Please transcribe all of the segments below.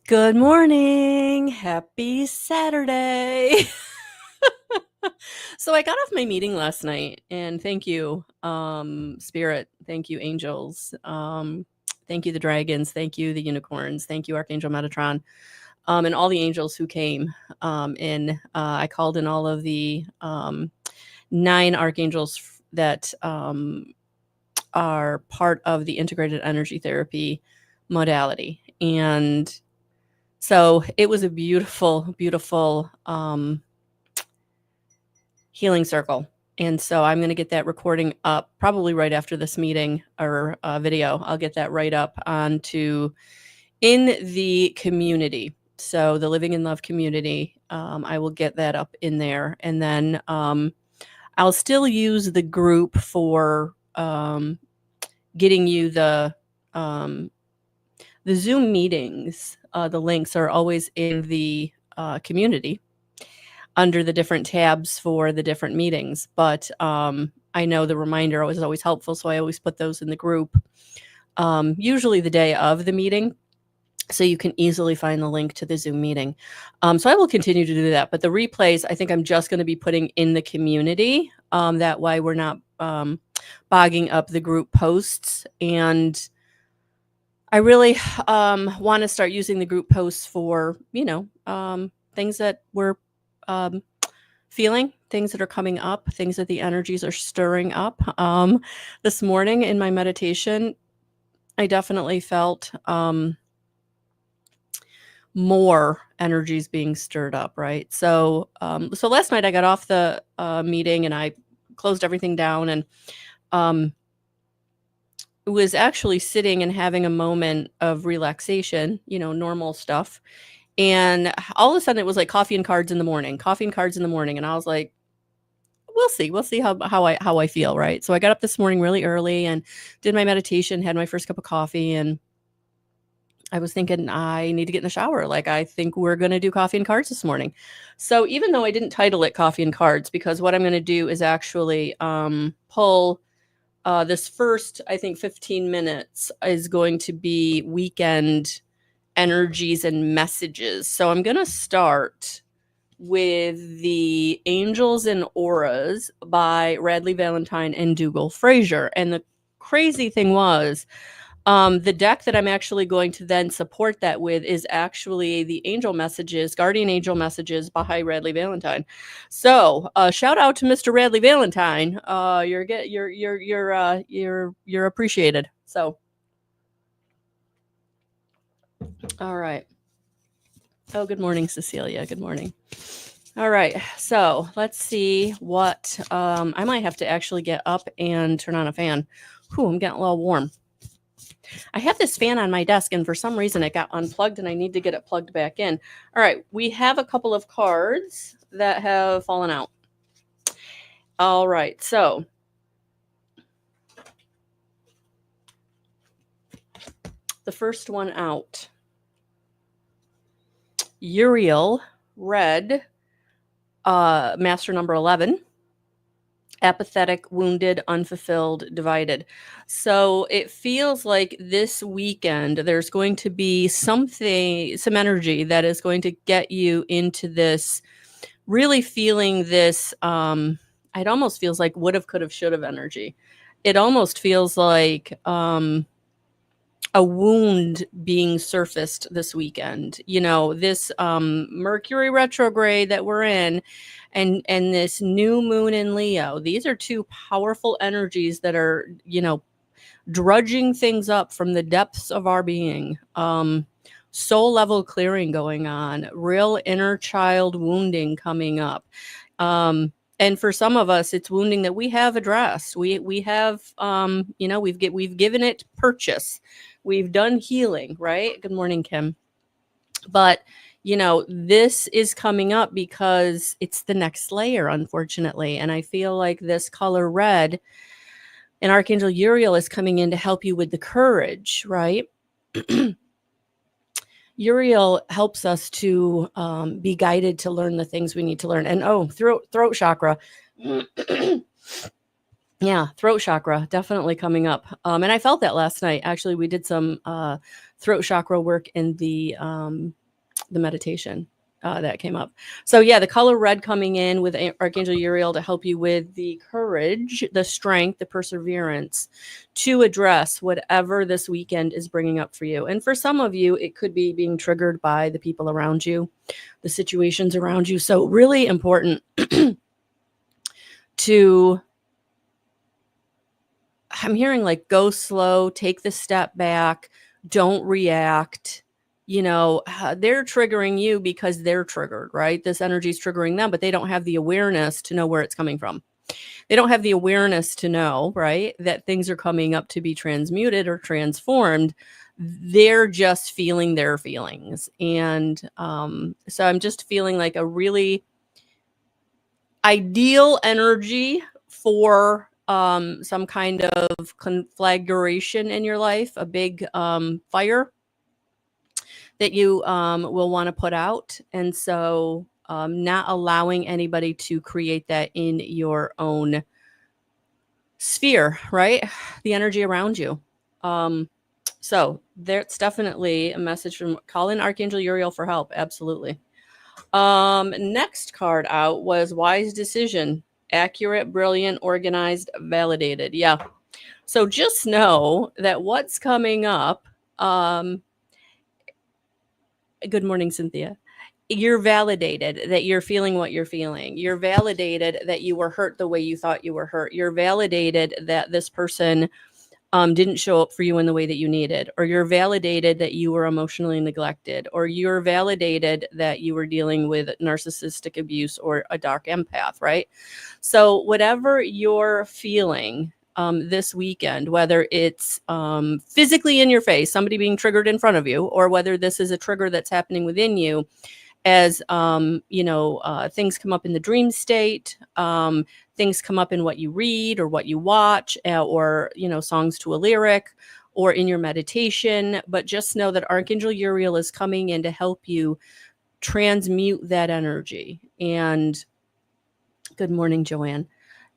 Good morning. Happy Saturday. So I got off my meeting last night and thank you, Spirit. Thank you, angels. Thank you, the dragons. Thank you, the unicorns. Thank you, Archangel Metatron. And all the angels who came in. I called in all of the 9 archangels that are part of the integrated energy therapy modality. And so it was a beautiful, beautiful healing circle. And so I'm going to get that recording up probably right after this meeting or video. I'll get that right up onto in the community. So the Living in Love community, I will get that up in there. And then I'll still use the group for getting you the Zoom meetings. The links are always in the community under the different tabs for the different meetings. But I know the reminder was always helpful, so I always put those in the group, usually the day of the meeting, so you can easily find the link to the Zoom meeting. So I will continue to do that. But the replays, I think I'm just going to be putting in the community. That way we're not bogging up the group posts. And I really want to start using the group posts for, things that we're feeling, things that are coming up, things that the energies are stirring up. This morning in my meditation, I definitely felt more energies being stirred up, right? So last night I got off the meeting and I closed everything down and was actually sitting and having a moment of relaxation, normal stuff. And all of a sudden it was like coffee and cards in the morning. And I was like, we'll see how I feel, right? So I got up this morning really early and did my meditation, had my first cup of coffee, and I was thinking I need to get in the shower. Like, I think we're going to do coffee and cards this morning. So even though I didn't title it coffee and cards, because what I'm going to do is actually pull this first, I think 15 minutes is going to be weekend energies and messages. So I'm going to start with the Angels and Auras by Radley Valentine and Dougal Fraser. And the crazy thing was, the deck that I'm actually going to then support that with is actually the Angel Messages, Guardian Angel Messages by Radley Valentine. So, shout out to Mr. Radley Valentine. You're appreciated. So, all right. Oh, good morning, Cecilia. Good morning. All right. So let's see what I might have to actually get up and turn on a fan. Whew, I'm getting a little warm. I have this fan on my desk, and for some reason it got unplugged, and I need to get it plugged back in. All right, we have a couple of cards that have fallen out. All right, so the first one out, Uriel, red, master number 11. Apathetic, wounded, unfulfilled, divided. So it feels like this weekend there's going to be some energy that is going to get you into this, really feeling this, it almost feels like would have, could have, should have energy. It almost feels like a wound being surfaced this weekend. This Mercury retrograde that we're in, and this new moon in Leo, these are two powerful energies that are, drudging things up from the depths of our being. Soul level clearing going on, real inner child wounding coming up. And for some of us, it's wounding that we have addressed. We have, we've given it purchase. We've done healing, right? Good morning, Kim. But this is coming up because it's the next layer, unfortunately. And I feel like this color red and Archangel Uriel is coming in to help you with the courage, right? Uriel helps us to be guided to learn the things we need to learn. And throat chakra. Yeah, throat chakra definitely coming up. And I felt that last night. Actually, we did some throat chakra work in the the meditation that came up. So yeah, the color red coming in with Archangel Uriel to help you with the courage, the strength, the perseverance to address whatever this weekend is bringing up for you. And for some of you, it could be being triggered by the people around you, the situations around you. So really important to, I'm hearing like go slow, take the step back, don't react. They're triggering you because they're triggered, right? This energy is triggering them, but they don't have the awareness to know where it's coming from. They don't have the awareness to know, right, that things are coming up to be transmuted or transformed. They're just feeling their feelings. And so I'm just feeling like a really ideal energy for some kind of conflagration in your life, a big fire that you will want to put out. And so not allowing anybody to create that in your own sphere, right? The energy around you. So that's definitely a message from call in Archangel Uriel for help. Absolutely. Next card out was wise decision. Accurate, brilliant, organized, validated. Yeah. So just know that what's coming up, good morning, Cynthia. You're validated that you're feeling what you're feeling. You're validated that you were hurt the way you thought you were hurt. You're validated that this person didn't show up for you in the way that you needed, or you're validated that you were emotionally neglected, or you're validated that you were dealing with narcissistic abuse or a dark empath, right? So whatever you're feeling this weekend, whether it's physically in your face, somebody being triggered in front of you, or whether this is a trigger that's happening within you, as things come up in the dream state, things come up in what you read or what you watch, or songs to a lyric, or in your meditation. But just know that Archangel Uriel is coming in to help you transmute that energy. And good morning, Joanne.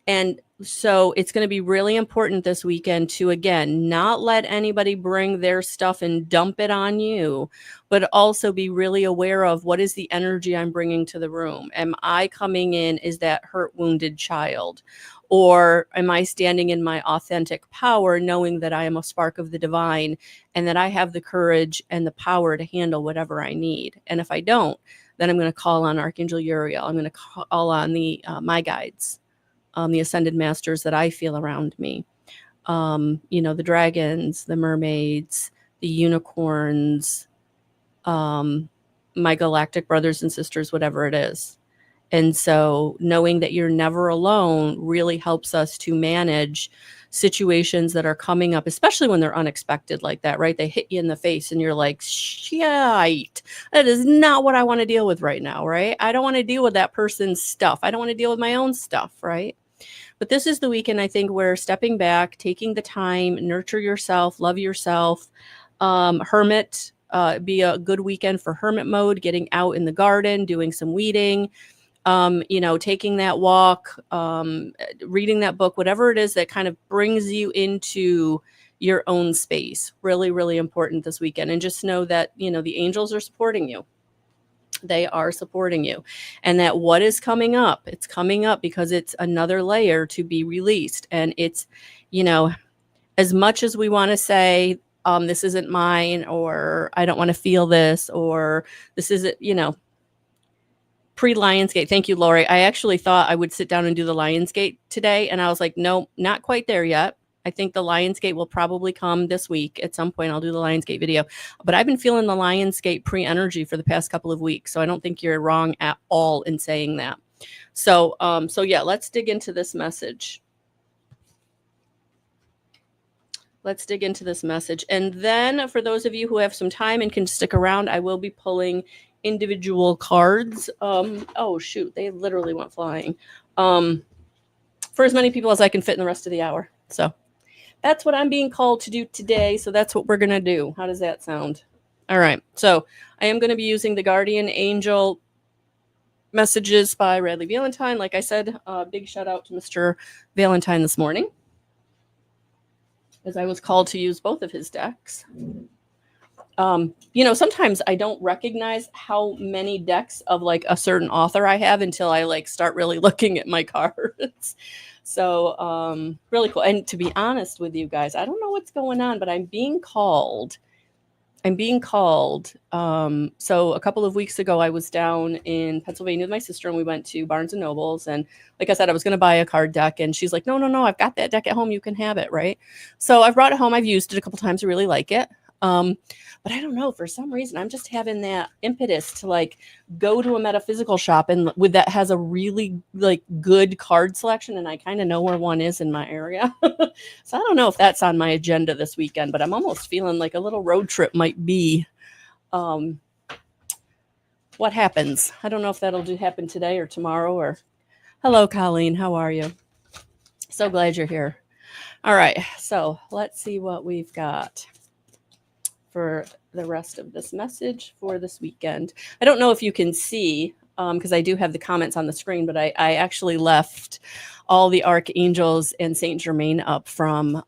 And so it's going to be really important this weekend to, again, not let anybody bring their stuff and dump it on you, but also be really aware of what is the energy I'm bringing to the room. Am I coming in as that hurt, wounded child? Or am I standing in my authentic power, knowing that I am a spark of the divine and that I have the courage and the power to handle whatever I need? And if I don't, then I'm going to call on Archangel Uriel. I'm going to call on my guides. The ascended masters that I feel around me, the dragons, the mermaids, the unicorns, my galactic brothers and sisters, whatever it is. And so knowing that you're never alone really helps us to manage situations that are coming up, especially when they're unexpected like that, right? They hit you in the face and you're like, shite, that is not what I want to deal with right now, right? I don't want to deal with that person's stuff. I don't want to deal with my own stuff, right? But this is the weekend, I think, where stepping back, taking the time, nurture yourself, love yourself, hermit, be a good weekend for hermit mode, getting out in the garden, doing some weeding, taking that walk, reading that book, whatever it is that kind of brings you into your own space. Really, really important this weekend. And just know that, the angels are supporting you. They are supporting you, and that what is coming up, it's coming up because it's another layer to be released. And it's, as much as we want to say, this isn't mine, or I don't want to feel this, or this isn't, pre-Lionsgate. Thank you, Lori. I actually thought I would sit down and do the Lionsgate today. And I was like, no, not quite there yet. I think the Lionsgate will probably come this week. At some point, I'll do the Lionsgate video. But I've been feeling the Lionsgate pre-energy for the past couple of weeks. So I don't think you're wrong at all in saying that. So yeah, let's dig into this message. Let's dig into this message. And then for those of you who have some time and can stick around, I will be pulling individual cards. Oh, shoot. They literally went flying. For as many people as I can fit in the rest of the hour. So that's what I'm being called to do today. So that's what we're going to do. How does that sound? All right. So I am going to be using the Guardian Angel messages by Radley Valentine. Like I said, big shout out to Mr. Valentine this morning, as I was called to use both of his decks. Sometimes I don't recognize how many decks of like a certain author I have until I like start really looking at my cards. So really cool. And to be honest with you guys, I don't know what's going on, but I'm being called. So a couple of weeks ago, I was down in Pennsylvania with my sister, and we went to Barnes and Nobles. And like I said, I was going to buy a card deck, and she's like, no, I've got that deck at home. You can have it, right? So I've brought it home. I've used it a couple times. I really like it. But I don't know, for some reason, I'm just having that impetus to like go to a metaphysical shop and with that has a really like good card selection. And I kind of know where one is in my area. So I don't know if that's on my agenda this weekend, but I'm almost feeling like a little road trip might be what happens. I don't know if that'll happen today or tomorrow or hello, Colleen. How are you? So glad you're here. All right. So let's see what we've got for the rest of this message for this weekend. I don't know if you can see, because I do have the comments on the screen, but I actually left all the archangels and Saint Germain up from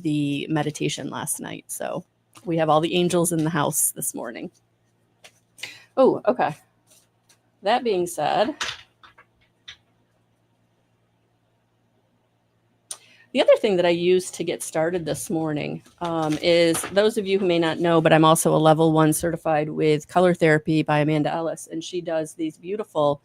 the meditation last night. So we have all the angels in the house this morning. Oh, okay. That being said, the other thing that I used to get started this morning is those of you who may not know, but I'm also a level 1 certified with color therapy by Amanda Ellis, and she does these beautiful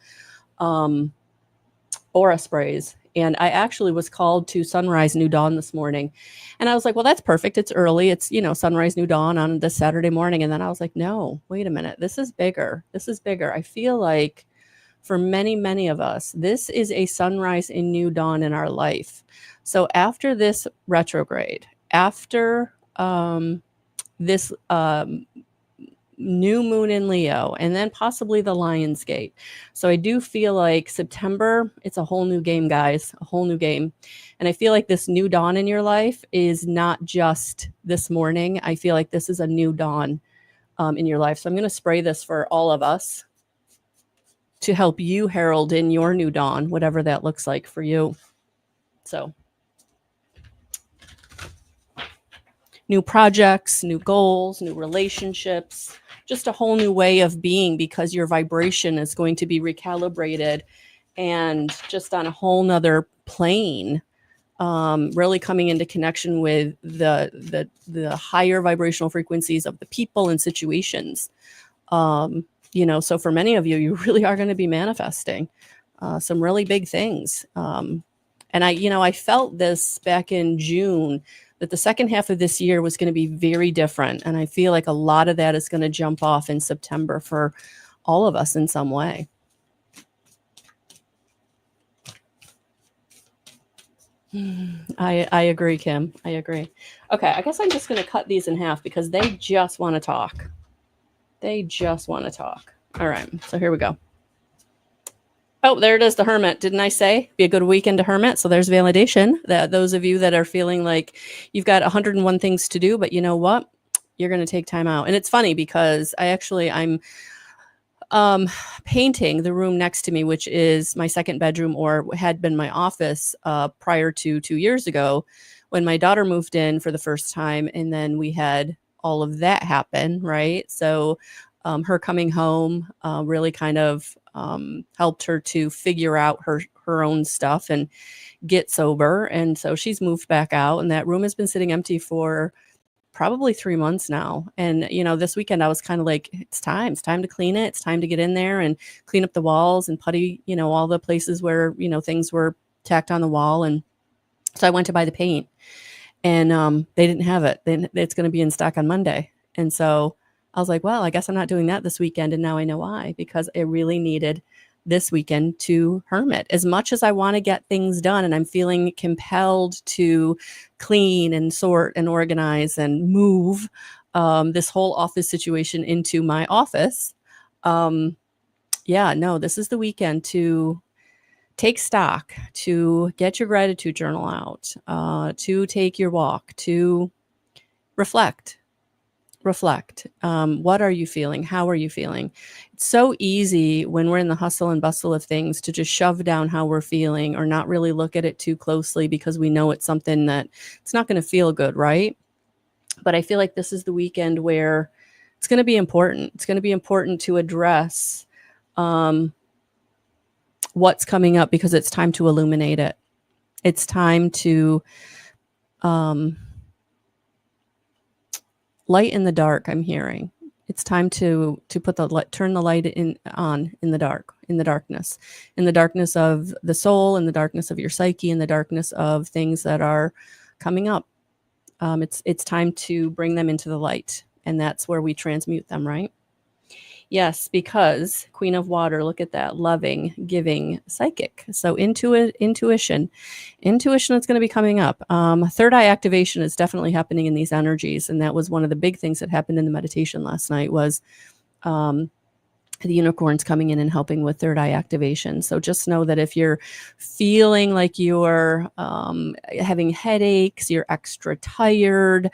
aura sprays. And I actually was called to Sunrise New Dawn this morning. And I was like, well, that's perfect. It's early. It's, Sunrise New Dawn on this Saturday morning. And then I was like, no, wait a minute. This is bigger. This is bigger. I feel like for many, many of us, this is a sunrise and new dawn in our life. So after this retrograde, after this new moon in Leo, and then possibly the Lion's Gate. So I do feel like September, it's a whole new game, guys, a whole new game. And I feel like this new dawn in your life is not just this morning. I feel like this is a new dawn in your life. So I'm going to spray this for all of us to help you herald in your new dawn, whatever that looks like for you. So new projects, new goals, new relationships, just a whole new way of being, because your vibration is going to be recalibrated and just on a whole nother plane, really coming into connection with the higher vibrational frequencies of the people and situations. So for many of you, you really are going to be manifesting some really big things. And I felt this back in June, that the second half of this year was going to be very different. And I feel like a lot of that is going to jump off in September for all of us in some way. I agree, Kim. I agree. Okay, I guess I'm just going to cut these in half because they just want to talk. They just want to talk. All right, so here we go. Oh, there it is, the Hermit. Didn't I say be a good weekend to Hermit? So there's validation that those of you that are feeling like you've got 101 things to do, but you know what? You're going to take time out. And it's funny because I'm painting the room next to me, which is my second bedroom, or had been my office prior to 2 years ago when my daughter moved in for the first time. And then we had all of that happen, right? So her coming home really kind of helped her to figure out her own stuff and get sober. And so she's moved back out, and that room has been sitting empty for probably 3 months now. And, this weekend I was kind of like, it's time to clean it. It's time to get in there and clean up the walls and putty, all the places where, things were tacked on the wall. And so I went to buy the paint, and they didn't have it. It's going to be in stock on Monday. And so I was like, well, I guess I'm not doing that this weekend. And now I know why, because I really needed this weekend to hermit. As much as I want to get things done and I'm feeling compelled to clean and sort and organize and move this whole office situation into my office. This is the weekend to take stock, to get your gratitude journal out, to take your walk, to reflect. What are you feeling? How are you feeling? It's so easy when we're in the hustle and bustle of things to just shove down how we're feeling or not really look at it too closely because we know it's something that it's not going to feel good, right? But I feel like this is the weekend where It's going to be important. It's going to be important to address what's coming up, because it's time to illuminate it. It's time to light in the dark. I'm hearing it's time to put the light, turn the light on in the darkness of the soul, in the darkness of your psyche, in the darkness of things that are coming up. It's time to bring them into the light, and that's where we transmute them, right? Yes, because Queen of Water, look at that, loving, giving, psychic. So intuition is going to be coming up. Third eye activation is definitely happening in these energies, and that was one of the big things that happened in the meditation last night was the unicorns coming in and helping with third eye activation. So just know that if you're feeling like you're having headaches, you're extra tired,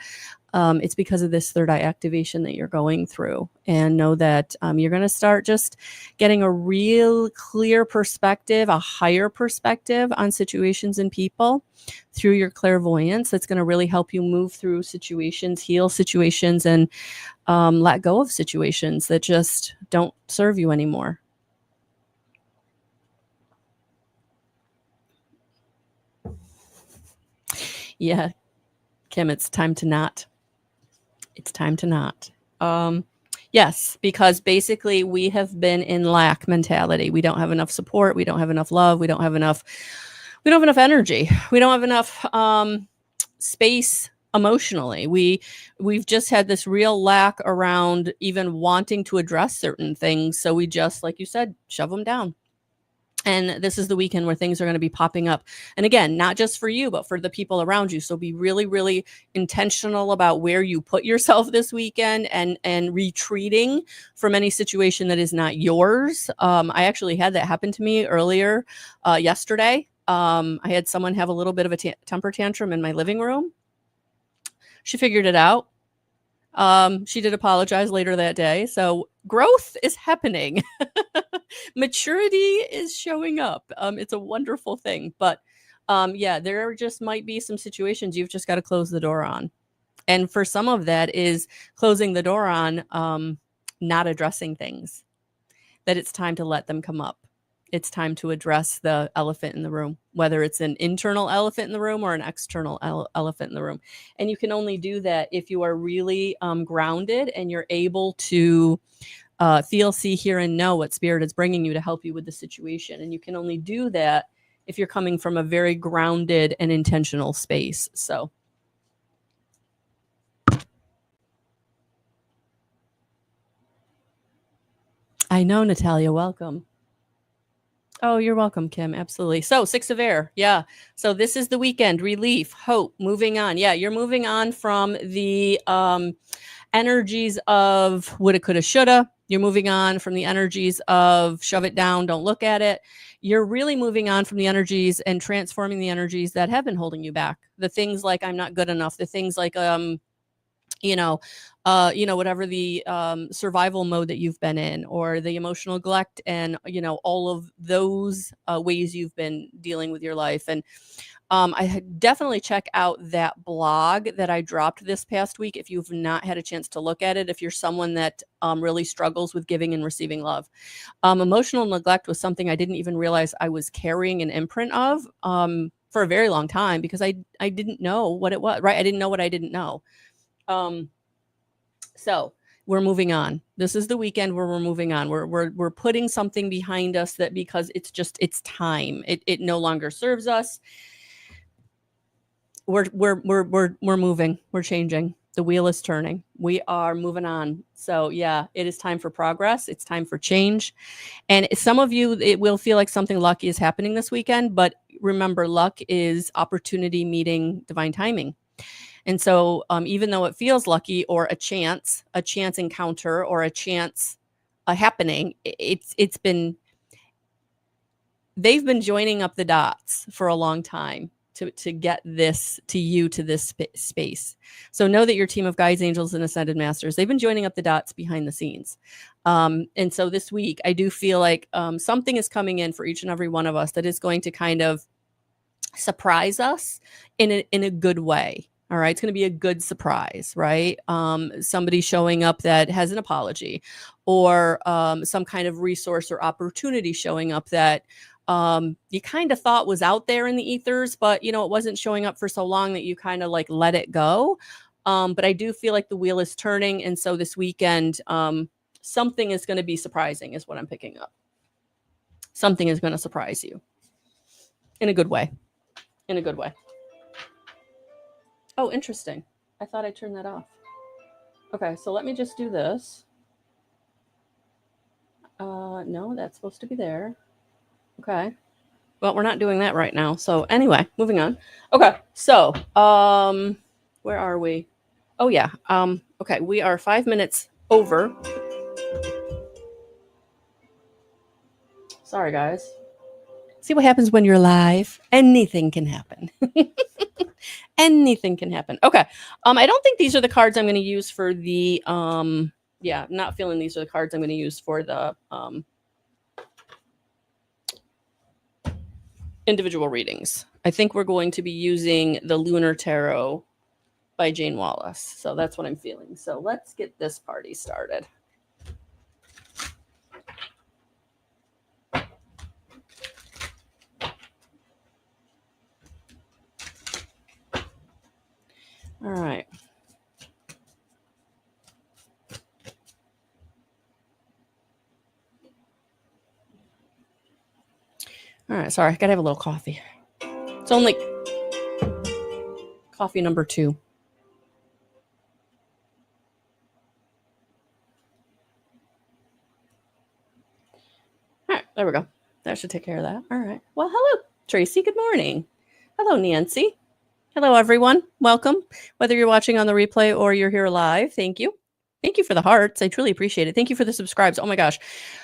it's because of this third eye activation that you're going through. And know that you're going to start just getting a real clear perspective, a higher perspective on situations and people through your clairvoyance. That's going to really help you move through situations, heal situations, and let go of situations that just don't serve you anymore. Yeah, Kim, it's time to not. It's time to not. Yes, because basically we have been in lack mentality. We don't have enough support. We don't have enough love. We don't have enough energy. We don't have enough space emotionally. We've just had this real lack around even wanting to address certain things. So we just, like you said, shove them down. And this is the weekend where things are going to be popping up. And again, not just for you, but for the people around you. So be really, really intentional about where you put yourself this weekend, and retreating from any situation that is not yours. I actually had that happen to me earlier yesterday. I had someone have a little bit of a temper tantrum in my living room. She figured it out. She did apologize later that day. So growth is happening. Maturity is showing up. It's a wonderful thing. But yeah, there just might be some situations you've just got to close the door on. And for some of that is closing the door on not addressing things, that it's time to let them come up. It's time to address the elephant in the room, whether it's an internal elephant in the room or an external elephant in the room. And you can only do that if you are really grounded and you're able to feel, see, hear, and know what spirit is bringing you to help you with the situation. And you can only do that if you're coming from a very grounded and intentional space. So I know, Natalia, welcome. Oh, you're welcome, Kim. Absolutely. So 6 of air. Yeah. So this is the weekend. Relief, hope, moving on. Yeah. You're moving on from the energies of woulda, coulda, shoulda. You're moving on from the energies of shove it down, don't look at it. You're really moving on from the energies and transforming the energies that have been holding you back. The things like I'm not good enough. The things like whatever the survival mode that you've been in, or the emotional neglect, and all of those ways you've been dealing with your life. And I definitely check out that blog that I dropped this past week if you've not had a chance to look at it. If you're someone that really struggles with giving and receiving love, emotional neglect was something I didn't even realize I was carrying an imprint of for a very long time, because I didn't know what it was. Right, I didn't know what I didn't know. So we're moving on. This is the weekend where we're moving on. We're putting something behind us that, because it's time. It no longer serves us. We're moving. We're changing. The wheel is turning. We are moving on. So yeah, it is time for progress. It's time for change. And some of you, it will feel like something lucky is happening this weekend, but remember, luck is opportunity meeting divine timing. And so even though it feels lucky, or a chance encounter, or a chance happening, they've been joining up the dots for a long time to get this to you, to this space. So know that your team of guides, angels, and ascended masters, they've been joining up the dots behind the scenes. And so this week, I do feel like something is coming in for each and every one of us that is going to kind of surprise us in a good way. All right. It's going to be a good surprise, right? Somebody showing up that has an apology, or some kind of resource or opportunity showing up that you kind of thought was out there in the ethers, but it wasn't showing up for so long that you kind of like let it go. But I do feel like the wheel is turning. And so this weekend, something is going to be surprising is what I'm picking up. Something is going to surprise you in a good way. In a good way. Oh, interesting. I thought I turned that off. Okay, so let me just do this. No, that's supposed to be there. Okay. Well, we're not doing that right now. So anyway, moving on. Okay, so where are we? Oh yeah. Okay, we are 5 minutes over. Sorry, guys. See what happens when you're live? Anything can happen. Anything can happen. Okay. I don't think these are the cards I'm going to use for the yeah, not feeling these are the cards I'm going to use for the individual readings. I think we're going to be using the Lunar Tarot by Jane Wallace. So that's what I'm feeling. So let's get this party started. All right. All right. Sorry, I got to have a little coffee. It's only coffee number 2. All right. There we go. That should take care of that. All right. Well, hello, Tracy. Good morning. Hello, Nancy. Hello, everyone. Welcome. Whether you're watching on the replay or you're here live, thank you. Thank you for the hearts. I truly appreciate it. Thank you for the subscribes. Oh my gosh.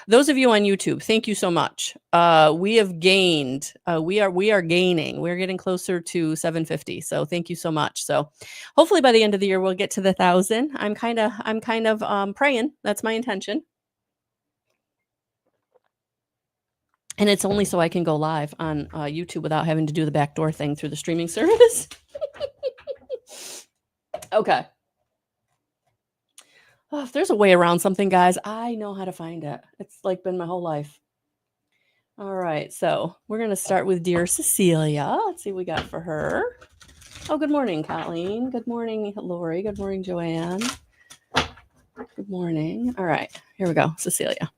Those of you on YouTube, thank you so much. We have gained, we are gaining. We're getting closer to 750. So thank you so much. So hopefully by the end of the year, we'll get to the 1,000. I'm kind of praying. That's my intention. And it's only so I can go live on YouTube without having to do the backdoor thing through the streaming service. Okay. Oh, if there's a way around something, guys, I know how to find it. It's like been my whole life. All right. So we're going to start with Dear Cecilia. Let's see what we got for her. Oh, good morning, Colleen. Good morning, Lori. Good morning, Joanne. Good morning. All right. Here we go. Cecilia.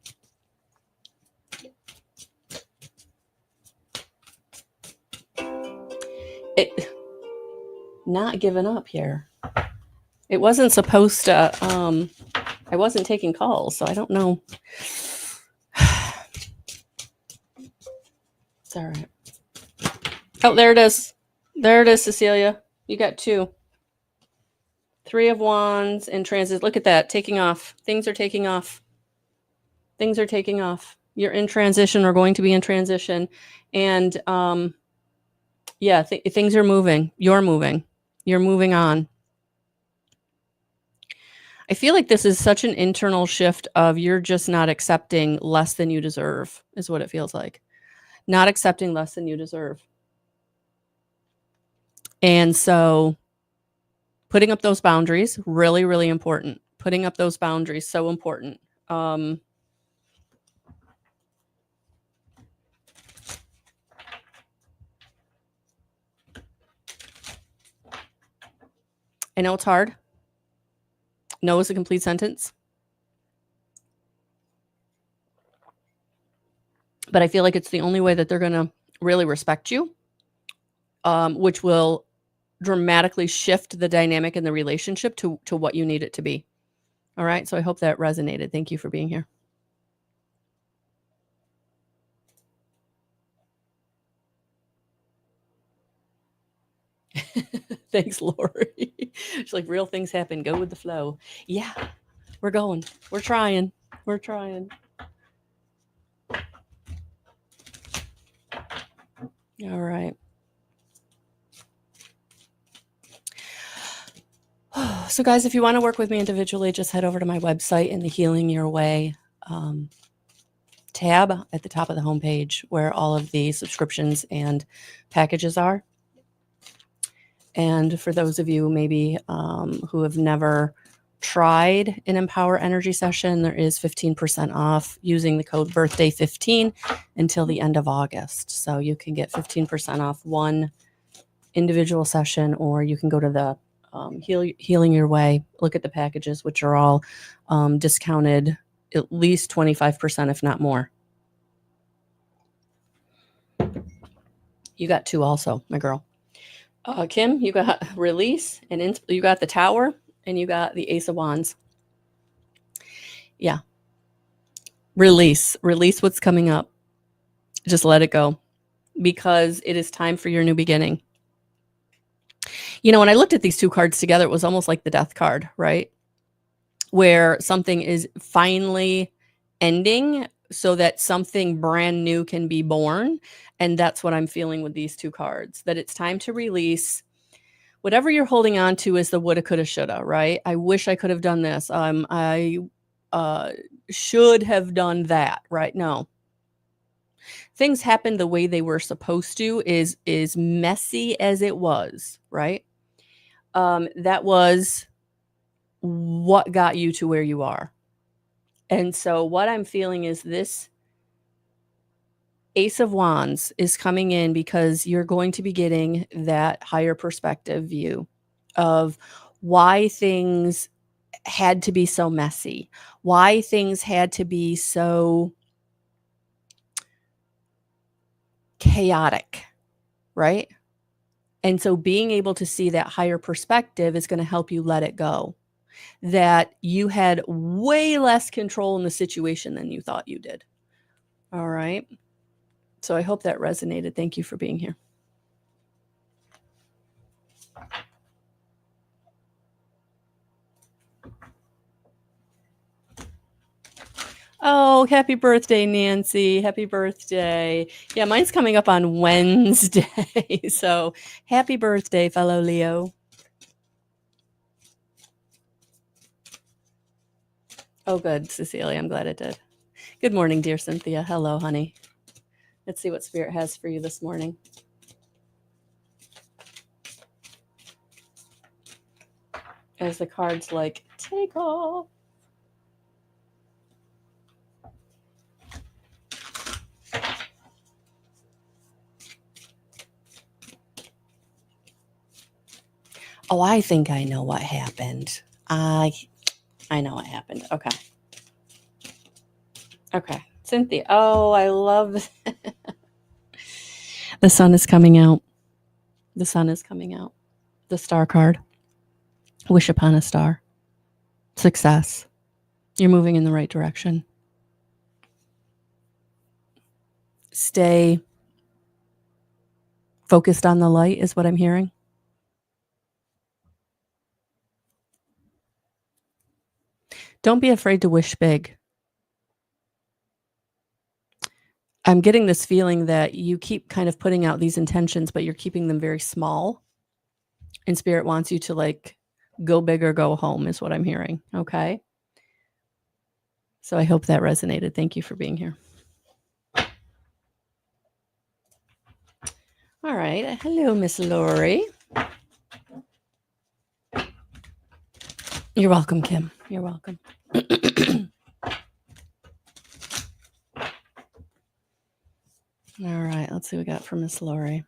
Not giving up here. It wasn't supposed to, I wasn't taking calls, so I don't know. It's all right. Oh, there it is. There it is, Cecilia. You got 2. 3 of Wands in transit. Look at that. Taking off. Things are taking off. Things are taking off. You're in transition or going to be in transition. And yeah, things are moving. You're moving. You're moving on. I feel like this is such an internal shift of you're just not accepting less than you deserve, is what it feels like. Not accepting less than you deserve. And so putting up those boundaries, really, really important. Putting up those boundaries, so important. I know it's hard. No is a complete sentence. But I feel like it's the only way that they're going to really respect you, which will dramatically shift the dynamic in the relationship to what you need it to be. All right. So I hope that resonated. Thank you for being here. Thanks, Lori. She's like, real things happen. Go with the flow. Yeah, we're going. We're trying. We're trying. All right. So guys, if you want to work with me individually, just head over to my website in the Healing Your Way tab at the top of the homepage where all of the subscriptions and packages are. And for those of you maybe who have never tried an Empower Energy session, there is 15% off using the code birthday15 until the end of August. So you can get 15% off one individual session, or you can go to the Healing Your Way, look at the packages, which are all discounted at least 25%, if not more. You got two also, my girl. Kim, you got Release, and you got the Tower, and you got the Ace of Wands. Yeah. Release what's coming up. Just let it go, because it is time for your new beginning. You know, when I looked at these two cards together, it was almost like the Death card, right? Where something is finally ending so that something brand new can be born. And that's what I'm feeling with these two cards, that it's time to release whatever you're holding on to. Is the woulda, coulda, shoulda, right? I wish I could have done this. I should have done that, right? No. Things happened the way they were supposed to, is messy as it was, right? That was what got you to where you are. And so what I'm feeling is this Ace of Wands is coming in because you're going to be getting that higher perspective view of why things had to be so messy, why things had to be so chaotic, right? And so being able to see that higher perspective is going to help you let it go. That you had way less control in the situation than you thought you did. All right. So I hope that resonated. Thank you for being here. Oh, happy birthday, Nancy. Happy birthday. Yeah, mine's coming up on Wednesday. So happy birthday, fellow Leo. Oh, good, Cecilia. I'm glad it did. Good morning, dear Cynthia. Hello, honey. Let's see what Spirit has for you this morning. As the cards like, take off. Oh, I think I know what happened. I know what happened. Okay. Okay. Cynthia. Oh, I love the sun is coming out. The sun is coming out. The star card. Wish upon a star. Success. You're moving in the right direction. Stay focused on the light is what I'm hearing. Don't be afraid to wish big. I'm getting this feeling that you keep kind of putting out these intentions, but you're keeping them very small. And Spirit wants you to like go big or go home is what I'm hearing. Okay. So I hope that resonated. Thank you for being here. All right. Hello, Miss Lori. You're welcome, Kim. You're welcome. All right. Let's see what we got from Miss Lori.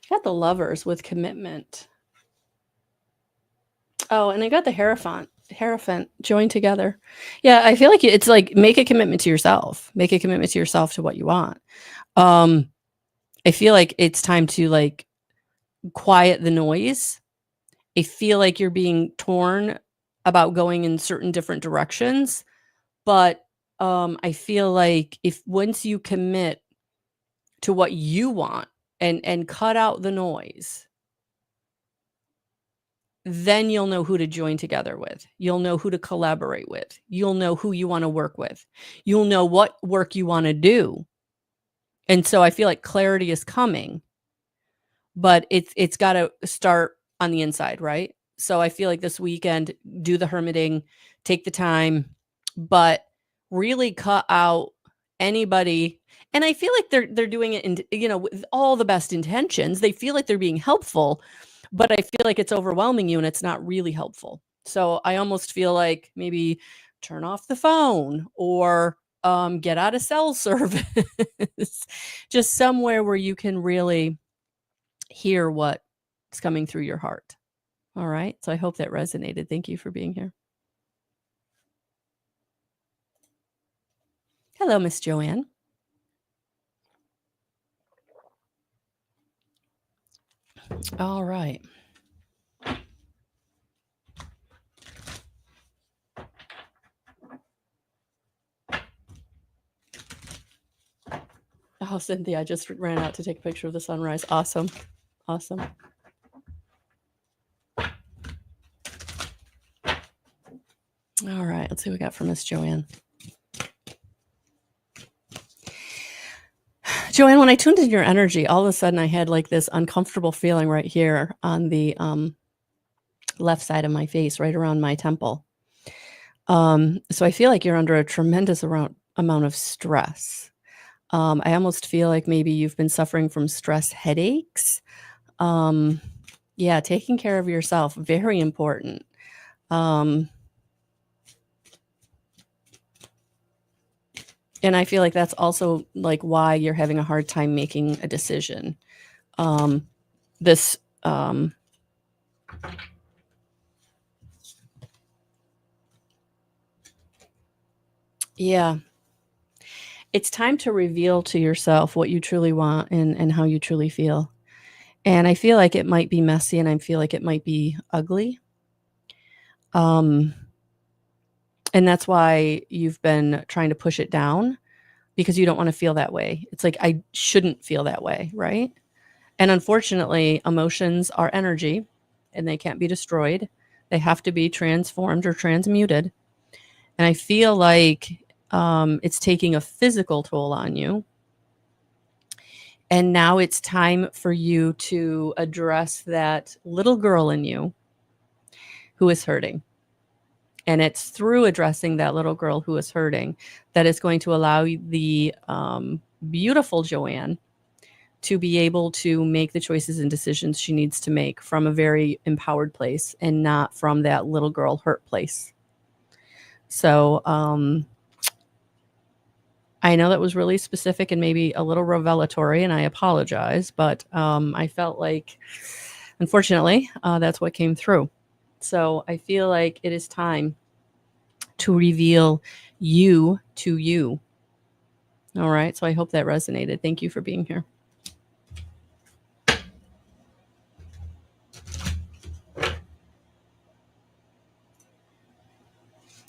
Got the Lovers with commitment. Oh, and I got the Hierophant, join together. Yeah, I feel like it's like make a commitment to yourself. Make a commitment to yourself to what you want. I feel like it's time to like quiet the noise. I feel like you're being torn about going in certain different directions, but I feel like if once you commit to what you want and cut out the noise, then you'll know who to join together with. You'll know who to collaborate with. You'll know who you want to work with. You'll know what work you want to do. And so I feel like clarity is coming, but it's got to start on the inside, right? So I feel like this weekend, do the hermiting, take the time, but really cut out anybody, and I feel like they're doing it in, with all the best intentions. They feel like they're being helpful, but I feel like it's overwhelming you and it's not really helpful. So I almost feel like maybe turn off the phone or get out of cell service, just somewhere where you can really hear what's coming through your heart. All right. So I hope that resonated. Thank you for being here. Hello, Miss Joanne. All right. Oh, Cynthia, I just ran out to take a picture of the sunrise. Awesome. Awesome. All right. Let's see what we got from Miss Joanne. Joanne, when I tuned in your energy, all of a sudden I had like this uncomfortable feeling right here on the left side of my face, right around my temple. So I feel like you're under a tremendous amount of stress. I almost feel like maybe you've been suffering from stress headaches. Yeah, taking care of yourself, very important. And I feel like that's also like why you're having a hard time making a decision. Yeah. It's time to reveal to yourself what you truly want and how you truly feel. And I feel like it might be messy and I feel like it might be ugly. And that's why you've been trying to push it down, because you don't want to feel that way. It's like, I shouldn't feel that way, right? And unfortunately, emotions are energy and they can't be destroyed. They have to be transformed or transmuted. And I feel like it's taking a physical toll on you. And now it's time for you to address that little girl in you who is hurting. And it's through addressing that little girl who is hurting that is going to allow the beautiful Joanne to be able to make the choices and decisions she needs to make from a very empowered place and not from that little girl hurt place. So I know that was really specific and maybe a little revelatory, and I apologize, but I felt like, unfortunately, that's what came through. So I feel like it is time to reveal you to you. All right. So I hope that resonated. Thank you for being here.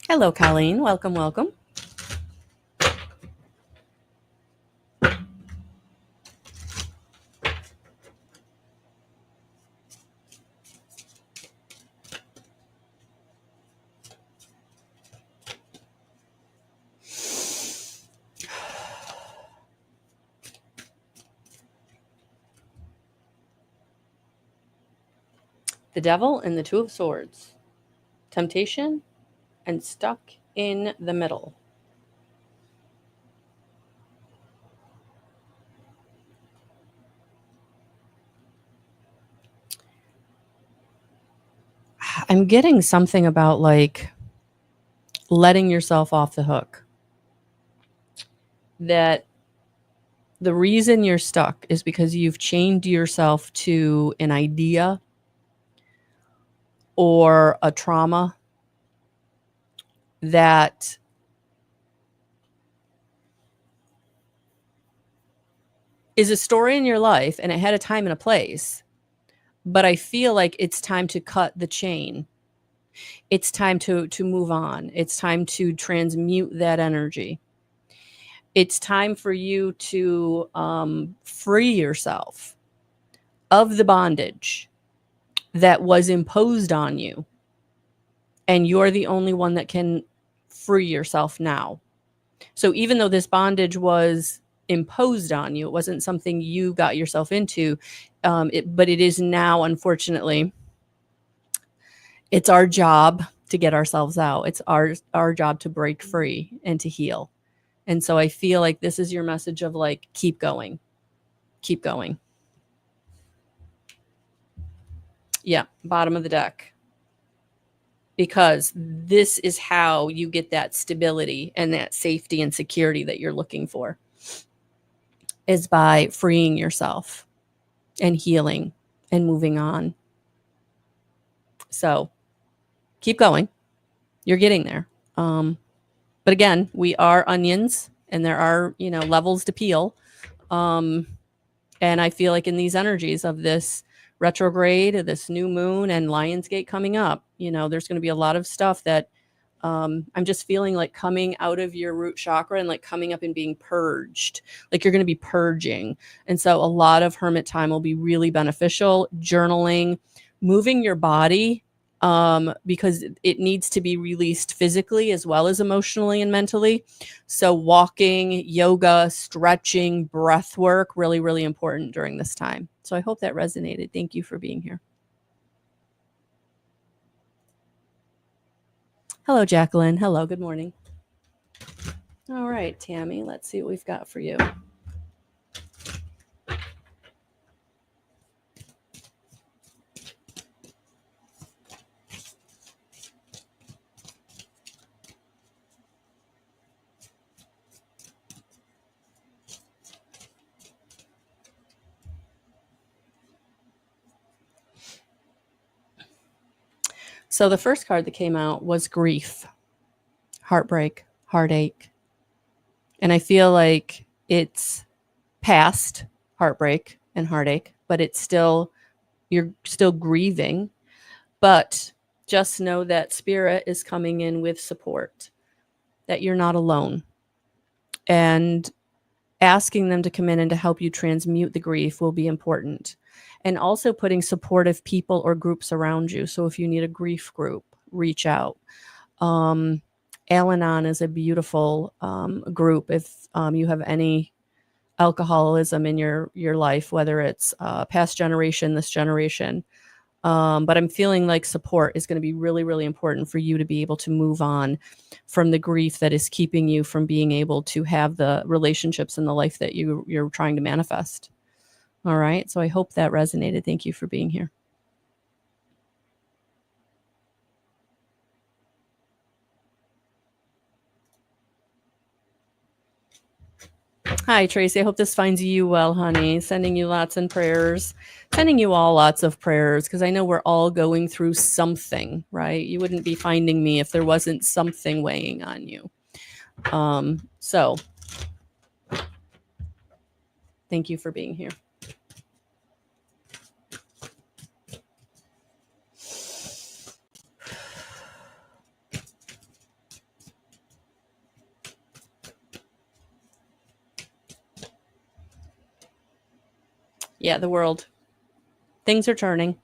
Hello, Colleen. Welcome, welcome. The Devil and the Two of Swords. Temptation and stuck in the middle. I'm getting something about like letting yourself off the hook. That the reason you're stuck is because you've chained yourself to an idea or a trauma that is a story in your life and it had a time and a place. But I feel like it's time to cut the chain. It's time to move on. It's time to transmute that energy. It's time for you to free yourself of the bondage that was imposed on you. And you're the only one that can free yourself now. So even though this bondage was imposed on you, it wasn't something you got yourself into, but it is now, unfortunately. It's our job to get ourselves out. It's our job to break free and to heal. And so I feel like this is your message of like, keep going. Keep going. Yeah, bottom of the deck. Because this is how you get that stability and that safety and security that you're looking for, is by freeing yourself and healing and moving on. So keep going. You're getting there. But again, we are onions and there are, levels to peel. And I feel like in these energies of this retrograde, this new moon and Lionsgate coming up, there's going to be a lot of stuff that I'm just feeling like coming out of your root chakra and like coming up and being purged. Like you're going to be purging. And so a lot of hermit time will be really beneficial. Journaling, moving your body, because it needs to be released physically as well as emotionally and mentally. So walking, yoga, stretching, breath work, really, really important during this time. So I hope that resonated. Thank you for being here. Hello, Jacqueline. Hello, good morning. All right, Tammy, let's see what we've got for you. So the first card that came out was grief, heartbreak, heartache. And I feel like it's past heartbreak and heartache, but you're still grieving. But just know that spirit is coming in with support, that you're not alone. And asking them to come in and to help you transmute the grief will be important. And also putting supportive people or groups around you. So if you need a grief group, reach out. Al-Anon is a beautiful group if you have any alcoholism in your life, whether it's past generation, this generation. But I'm feeling like support is going to be really, really important for you to be able to move on from the grief that is keeping you from being able to have the relationships in the life that you're trying to manifest. All right. So I hope that resonated. Thank you for being here. Hi, Tracy. I hope this finds you well, honey. Sending you lots of prayers. Sending you all lots of prayers because I know we're all going through something, right? You wouldn't be finding me if there wasn't something weighing on you. So thank you for being here. Yeah, the world. Things are turning.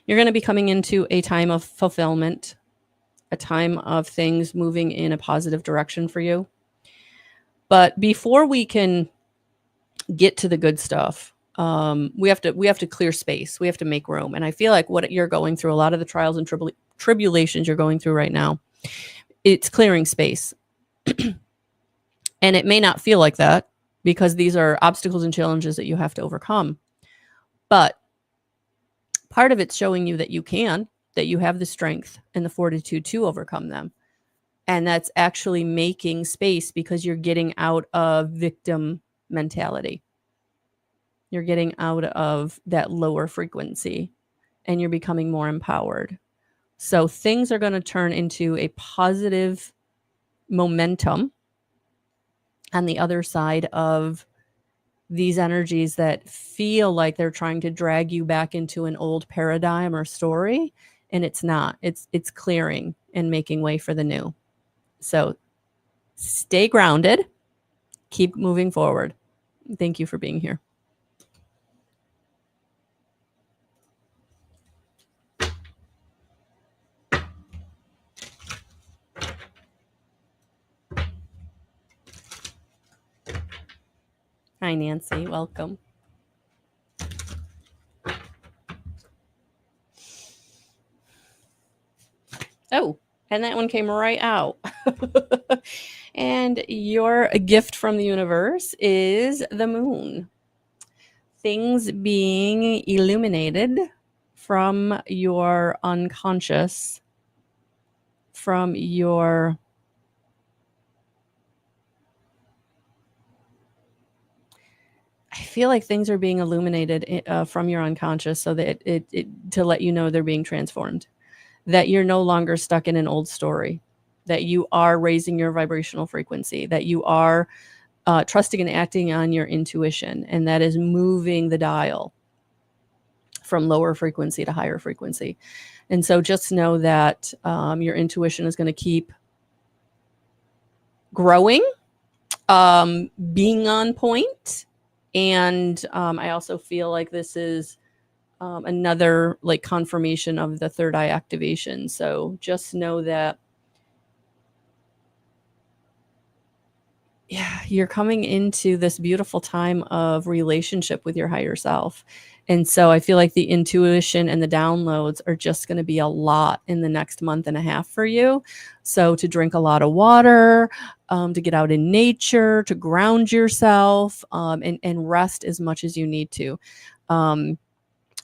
You're going to be coming into a time of fulfillment, a time of things moving in a positive direction for you. But before we can get to the good stuff, we have to clear space. We have to make room. And I feel like what you're going through, a lot of the trials and tribulations you're going through right now, it's clearing space. And it may not feel like that because these are obstacles and challenges that you have to overcome. But part of it's showing you that you can, that you have the strength and the fortitude to overcome them. And that's actually making space because you're getting out of victim mentality. You're getting out of that lower frequency and you're becoming more empowered. So things are going to turn into a positive momentum on the other side of these energies that feel like they're trying to drag you back into an old paradigm or story. And it's not. It's clearing and making way for the new. So stay grounded. Keep moving forward. Thank you for being here. Hi, Nancy. Welcome. Oh, And that one came right out. And your gift from the universe is the moon. Things being illuminated from your unconscious, from your I feel like things are being illuminated from your unconscious so that it to let you know they're being transformed, that you're no longer stuck in an old story, that you are raising your vibrational frequency, that you are trusting and acting on your intuition, and that is moving the dial from lower frequency to higher frequency. And so just know that your intuition is going to keep growing, being on point. And I also feel like this is another like confirmation of the third eye activation. So just know that you're coming into this beautiful time of relationship with your higher self. And so I feel like the intuition and the downloads are just going to be a lot in the next month and a half for you. So to drink a lot of water, to get out in nature, to ground yourself, and rest as much as you need to.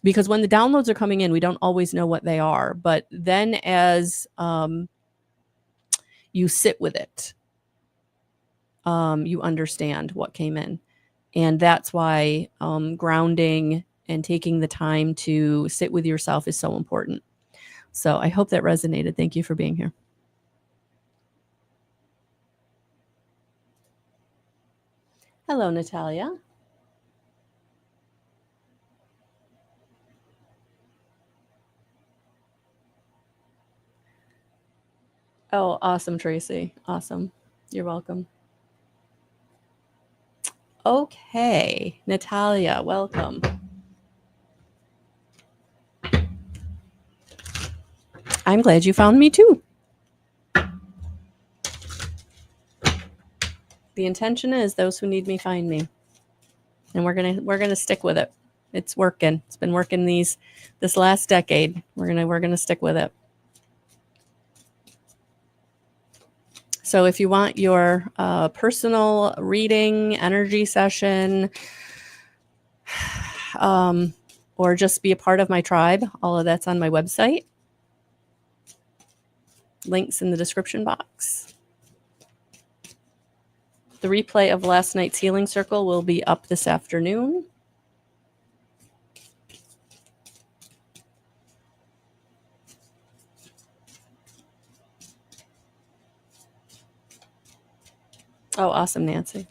Because when the downloads are coming in, we don't always know what they are. But then as you sit with it, you understand what came in. And that's why grounding and taking the time to sit with yourself is so important. So I hope that resonated. Thank you for being here. Hello, Natalia. Oh, awesome, Tracy. Awesome. You're welcome. Okay, Natalia, welcome. I'm glad you found me too. The intention is those who need me find me. And we're gonna stick with it. It's working. It's been working this last decade. We're gonna stick with it. So if you want your personal reading, energy session, or just be a part of my tribe, all of that's on my website. Links in the description box. The replay of last night's healing circle will be up this afternoon. Oh, awesome, Nancy.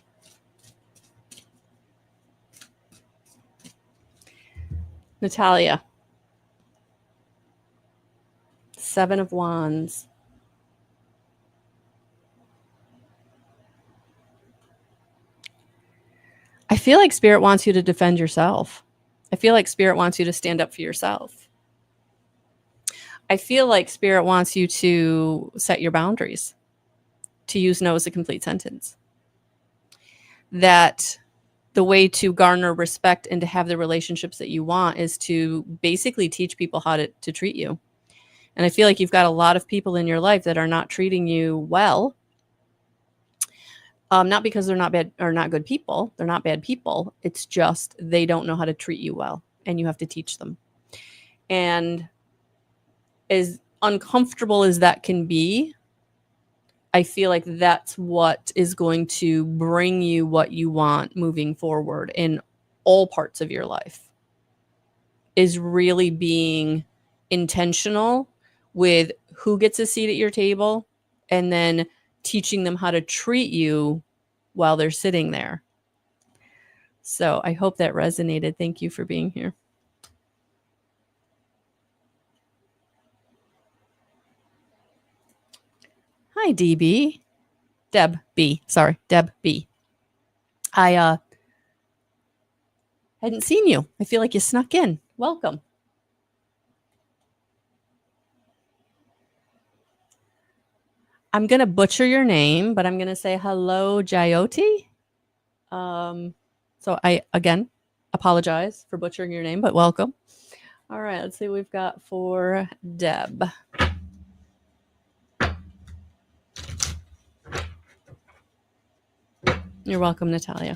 Natalia. 7 of Wands. I feel like Spirit wants you to defend yourself. I feel like Spirit wants you to stand up for yourself. I feel like Spirit wants you to set your boundaries, to use no as a complete sentence. That the way to garner respect and to have the relationships that you want is to basically teach people how to treat you. And I feel like you've got a lot of people in your life that are not treating you well. Not because they're not bad or not good people. They're not bad people. It's just they don't know how to treat you well, and you have to teach them. And as uncomfortable as that can be, I feel like that's what is going to bring you what you want moving forward in all parts of your life, is really being intentional with who gets a seat at your table and then teaching them how to treat you while they're sitting there. So I hope that resonated. Thank you for being here. Hi, DB. Deb B. Sorry, Deb B. I hadn't seen you. I feel like you snuck in. Welcome. I'm going to butcher your name, but I'm going to say hello, Jyoti. So I, again, apologize for butchering your name, but welcome. All right, let's see what we've got for Deb. You're welcome, Natalia.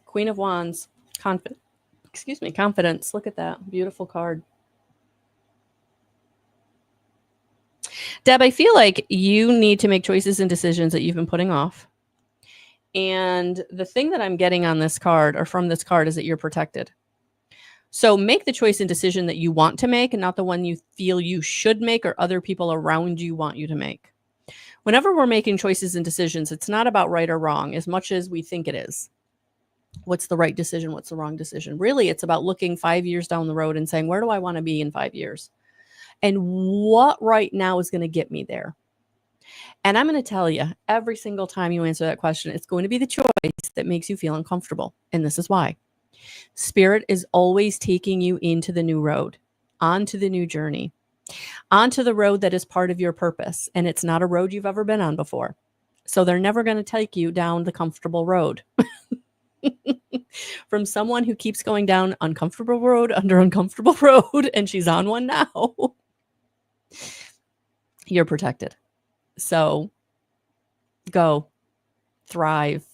Queen of Wands, confidence. Look at that. Beautiful card. Deb, I feel like you need to make choices and decisions that you've been putting off. And the thing that I'm getting on this card or from this card is that you're protected. So make the choice and decision that you want to make and not the one you feel you should make or other people around you want you to make. Whenever we're making choices and decisions, it's not about right or wrong as much as we think it is. What's the right decision? What's the wrong decision? Really, it's about looking 5 years down the road and saying, where do I want to be in 5 years? And what right now is going to get me there? And I'm going to tell you, every single time you answer that question, it's going to be the choice that makes you feel uncomfortable. And this is why. Spirit is always taking you into the new road, onto the new journey, onto the road that is part of your purpose. And it's not a road you've ever been on before. So they're never going to take you down the comfortable road. From someone who keeps going down uncomfortable road under uncomfortable road, and she's on one now. You're protected. So go, thrive,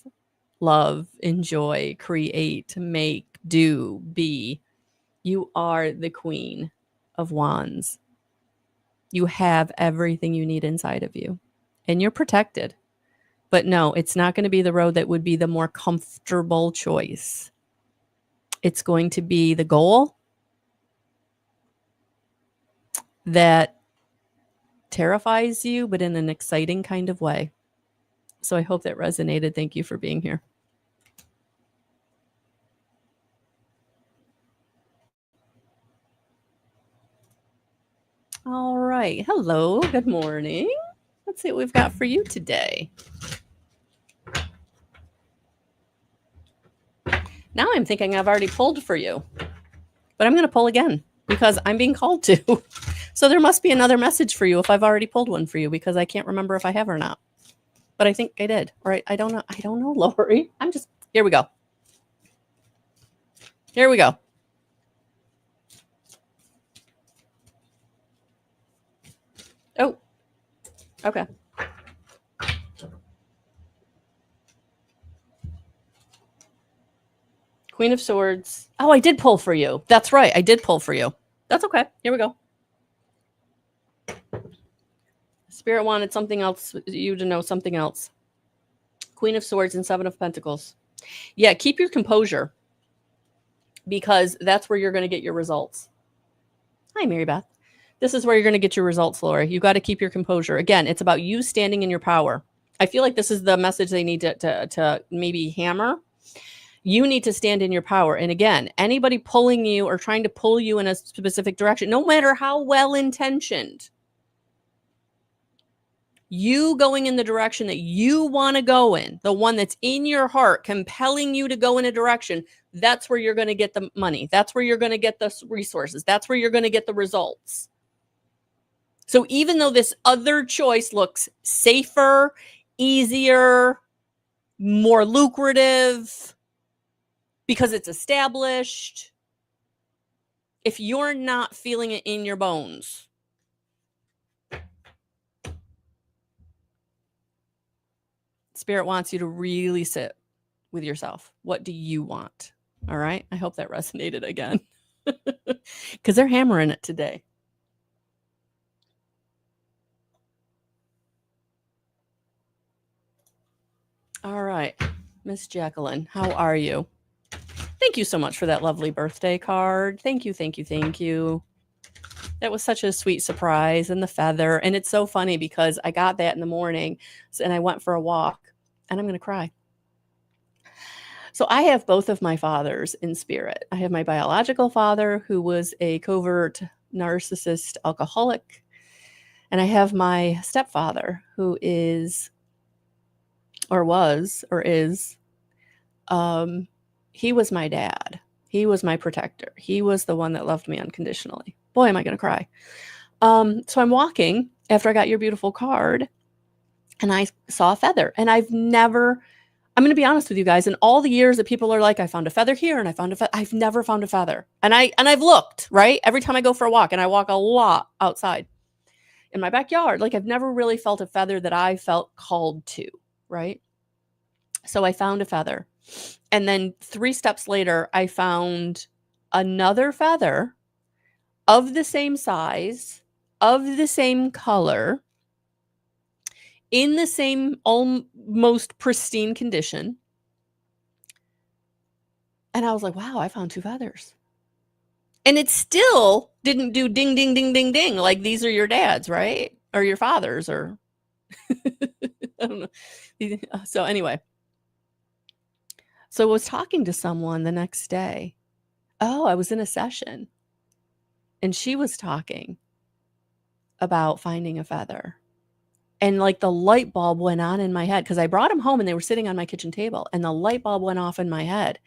love, enjoy, create, make, do, be. You are the Queen of Wands. You have everything you need inside of you, and you're protected. But no, it's not going to be the road that would be the more comfortable choice. It's going to be the goal that terrifies you, but in an exciting kind of way. So I hope that resonated. Thank you for being here. All right. Hello. Good morning. Let's see what we've got for you today. Now I'm thinking I've already pulled for you, but I'm going to pull again because I'm being called to. So there must be another message for you if I've already pulled one for you, because I can't remember if I have or not. But I think I did. All right. I don't know, Lori. Here we go. Here we go. Oh, okay. Queen of Swords. Oh, I did pull for you. That's right. I did pull for you. That's okay. Here we go. Spirit wanted something else, you to know something else. Queen of Swords and Seven of Pentacles. Yeah, keep your composure, because that's where you're going to get your results. Hi, Mary Beth. This is where you're going to get your results, Laura. You got to keep your composure. Again, it's about you standing in your power. I feel like this is the message they need to maybe hammer. You need to stand in your power. And again, anybody pulling you or trying to pull you in a specific direction, no matter how well-intentioned, you going in the direction that you want to go in, the one that's in your heart, compelling you to go in a direction, that's where you're going to get the money. That's where you're going to get the resources. That's where you're going to get the results. So even though this other choice looks safer, easier, more lucrative, because it's established, if you're not feeling it in your bones, Spirit wants you to really sit with yourself. What do you want? All right. I hope that resonated again, because they're hammering it today. All right. Miss Jacqueline, how are you? Thank you so much for that lovely birthday card. Thank you, thank you, thank you. That was such a sweet surprise, and the feather. And it's so funny because I got that in the morning and I went for a walk, and I'm going to cry. So I have both of my fathers in spirit. I have my biological father, who was a covert narcissist alcoholic. And I have my stepfather, who is, or was, or is, he was my dad. He was my protector. He was the one that loved me unconditionally. Boy, am I going to cry. So I'm walking after I got your beautiful card, and I saw a feather. And I'm going to be honest with you guys, in all the years that people are like, I found a feather here and I found a feather, I've never found a feather. And I've looked, right? Every time I go for a walk, and I walk a lot outside in my backyard, like I've never really felt a feather that I felt called to, right? So I found a feather. And then 3 steps later, I found another feather of the same size, of the same color, in the same almost pristine condition. And I was like, wow, I found 2 feathers. And it still didn't do ding, ding, ding, ding, ding. Like, these are your dad's, right? Or your father's, or I don't know. So anyway, so I was talking to someone the next day. Oh, I was in a session, and she was talking about finding a feather. And like the light bulb went on in my head, because I brought them home and they were sitting on my kitchen table, and the light bulb went off in my head.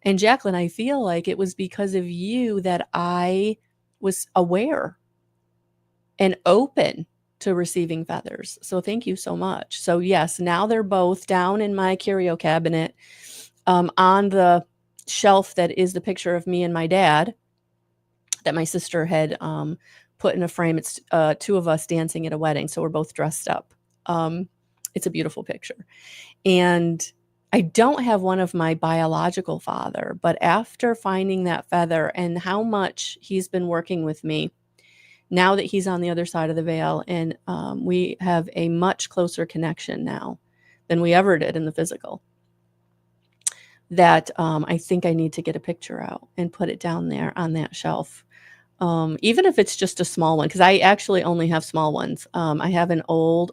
And Jacqueline, I feel like it was because of you that I was aware and open to receiving feathers. So thank you so much. So yes, now they're both down in my curio cabinet, on the shelf that is the picture of me and my dad that my sister had put in a frame. It's 2 of us dancing at a wedding, so we're both dressed up. It's a beautiful picture. And I don't have one of my biological father, but after finding that feather and how much he's been working with me, now that he's on the other side of the veil, and we have a much closer connection now than we ever did in the physical, that I think I need to get a picture out and put it down there on that shelf. Even if it's just a small one, because I actually only have small ones. I have an old,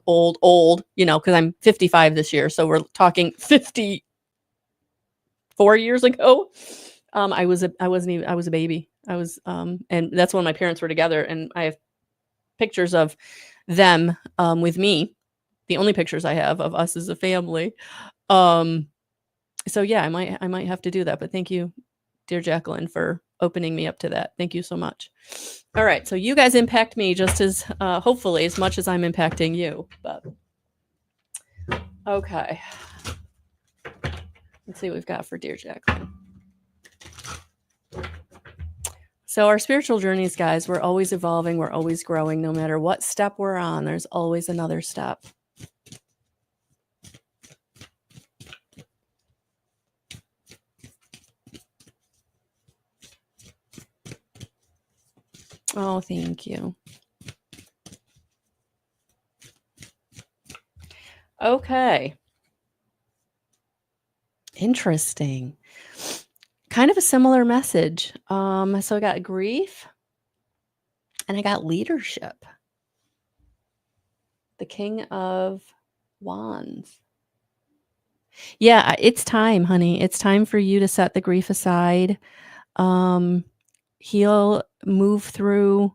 because I'm 55 this year. So we're talking 54 years ago. I was a baby. And that's when my parents were together, and I have pictures of them, with me. The only pictures I have of us as a family. So yeah, I might have to do that, but thank you, dear Jacqueline, for opening me up to that. Thank you so much. All right. So you guys impact me just as, hopefully as much as I'm impacting you, but okay. Let's see what we've got for dear Jacqueline. So our spiritual journeys, guys, we're always evolving. We're always growing. No matter what step we're on, there's always another step. Oh, thank you. Okay. Interesting. Kind of a similar message. So I got grief and I got leadership. The King of Wands. Yeah, it's time, honey. It's time for you to set the grief aside. Heal, move through,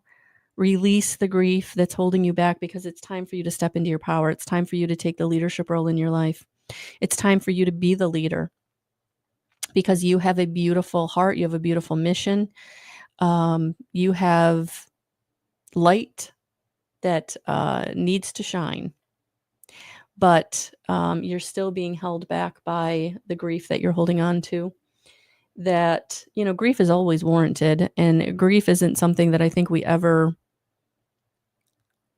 release the grief that's holding you back, because it's time for you to step into your power. It's time for you to take the leadership role in your life. It's time for you to be the leader, because you have a beautiful heart. You have a beautiful mission. You have light that needs to shine, but you're still being held back by the grief that you're holding on to. That, grief is always warranted, and grief isn't something that I think we ever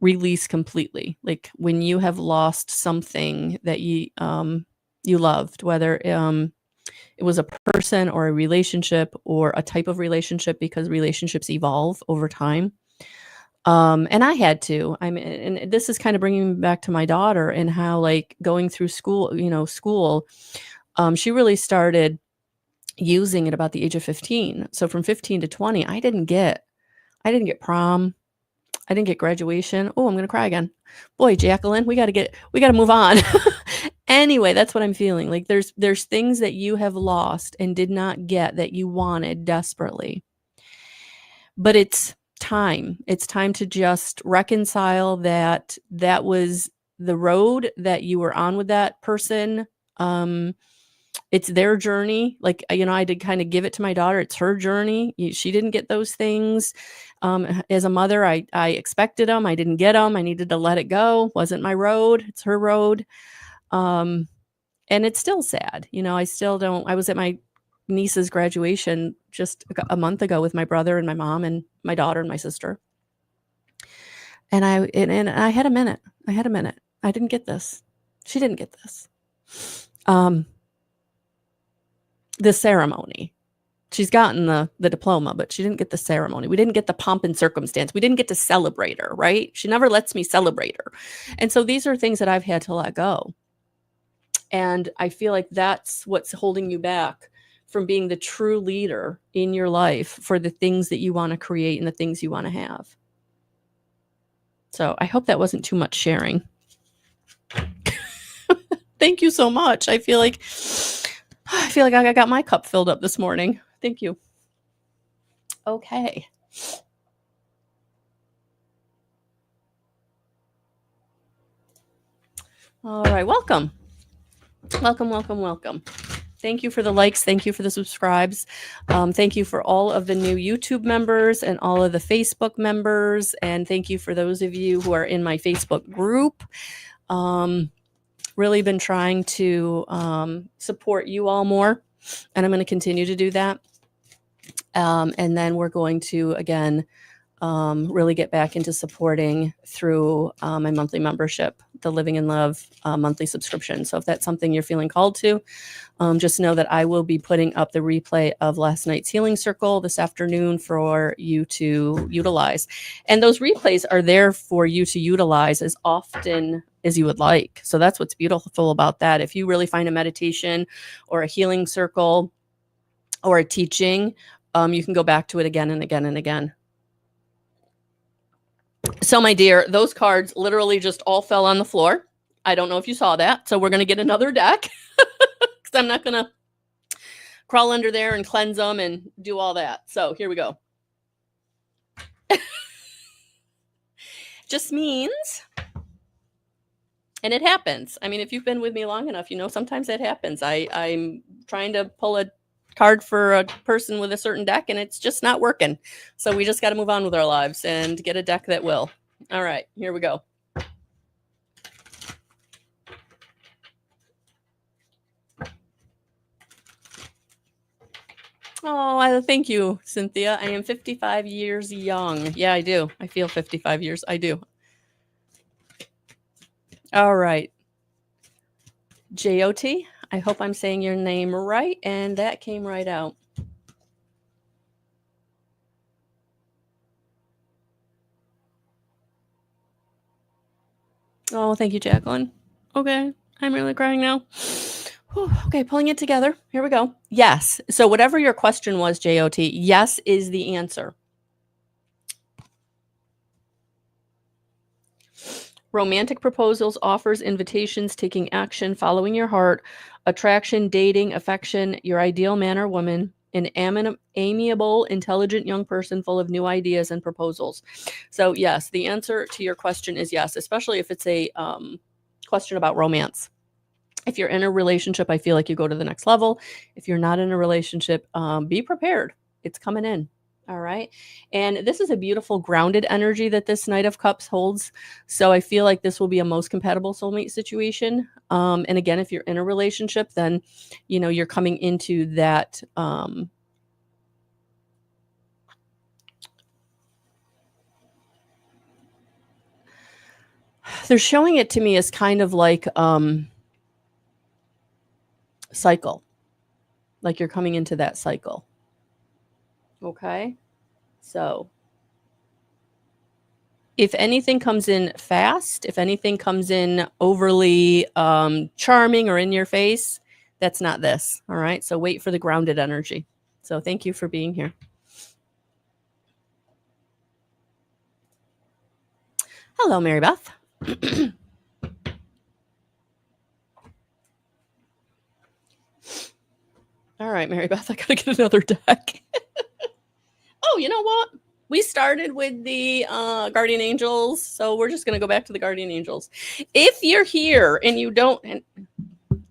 release completely. Like when you have lost something that you loved, whether it was a person or a relationship or a type of relationship, because relationships evolve over time. And I had to, and this is kind of bringing me back to my daughter and how, like, going through school, she really started using at about the age of 15. So from 15 to 20, I didn't get prom. I didn't get graduation. Oh, I'm going to cry again. Boy, Jacqueline, we got to move on. Anyway, that's what I'm feeling. Like there's things that you have lost and did not get that you wanted desperately. But it's time. It's time to just reconcile that was the road that you were on with that person. It's their journey. Like, I did kind of give it to my daughter. It's her journey. She didn't get those things. As a mother, I expected them. I didn't get them. I needed to let it go. Wasn't my road. It's her road. And it's still sad. I still don't. I was at my niece's graduation just a month ago with my brother and my mom and my daughter and my sister. And I had a minute. I didn't get this. She didn't get this. The ceremony. She's gotten the diploma, but she didn't get the ceremony. We didn't get the pomp and circumstance. We didn't get to celebrate her, right? She never lets me celebrate her. And so these are things that I've had to let go. And I feel like that's what's holding you back from being the true leader in your life for the things that you want to create and the things you want to have. So I hope that wasn't too much sharing. Thank you so much. I feel like I got my cup filled up this morning. Thank you. Okay. All right. Welcome. Thank you for the likes. Thank you for the subscribes. Thank you for all of the new YouTube members and all of the Facebook members. And thank you for those of you who are in my Facebook group. Really been trying to support you all more. And I'm going to continue to do that. And then we're going to, again, really get back into supporting through my monthly membership, the Living in Love monthly subscription. So if that's something you're feeling called to, just know that I will be putting up the replay of last night's healing circle this afternoon for you to utilize. And those replays are there for you to utilize as often as you would like. So that's what's beautiful about that. If you really find a meditation or a healing circle or a teaching, you can go back to it again and again and again. So, my dear, those cards literally just all fell on the floor. I don't know if you saw that. So we're going to get another deck because I'm not going to crawl under there and cleanse them and do all that. So here we go. Just means, and it happens. I mean, if you've been with me long enough, sometimes that happens. I'm trying to pull a card for a person with a certain deck and it's just not working. So we just got to move on with our lives and get a deck that will. All right, here we go. Oh, thank you, Cynthia. I am 55 years young. Yeah, I do. I feel 55 years. I do. All right. J-O-T. I hope I'm saying your name right. And that came right out. Oh, thank you, Jacqueline. Okay. I'm really crying now. Whew, okay, pulling it together. Here we go. Yes. So whatever your question was, J-O-T, yes is the answer. Romantic proposals, offers, invitations, taking action, following your heart, attraction, dating, affection, your ideal man or woman, an amiable, intelligent young person full of new ideas and proposals. So yes, the answer to your question is yes, especially if it's a question about romance. If you're in a relationship, I feel like you go to the next level. If you're not in a relationship, be prepared. It's coming in. All right. And this is a beautiful grounded energy that this Knight of Cups holds. So I feel like this will be a most compatible soulmate situation. And again, if you're in a relationship, then, you're coming into that. They're showing it to me as kind of like cycle, like you're coming into that cycle. Okay. So if anything comes in fast, if anything comes in overly charming or in your face, that's not this. All right. So wait for the grounded energy. So thank you for being here. Hello, Mary Beth. All right, Mary Beth, I got to get another deck. Oh, you know what? We started with the guardian angels, so we're just going to go back to the guardian angels. If you're here and you don't, and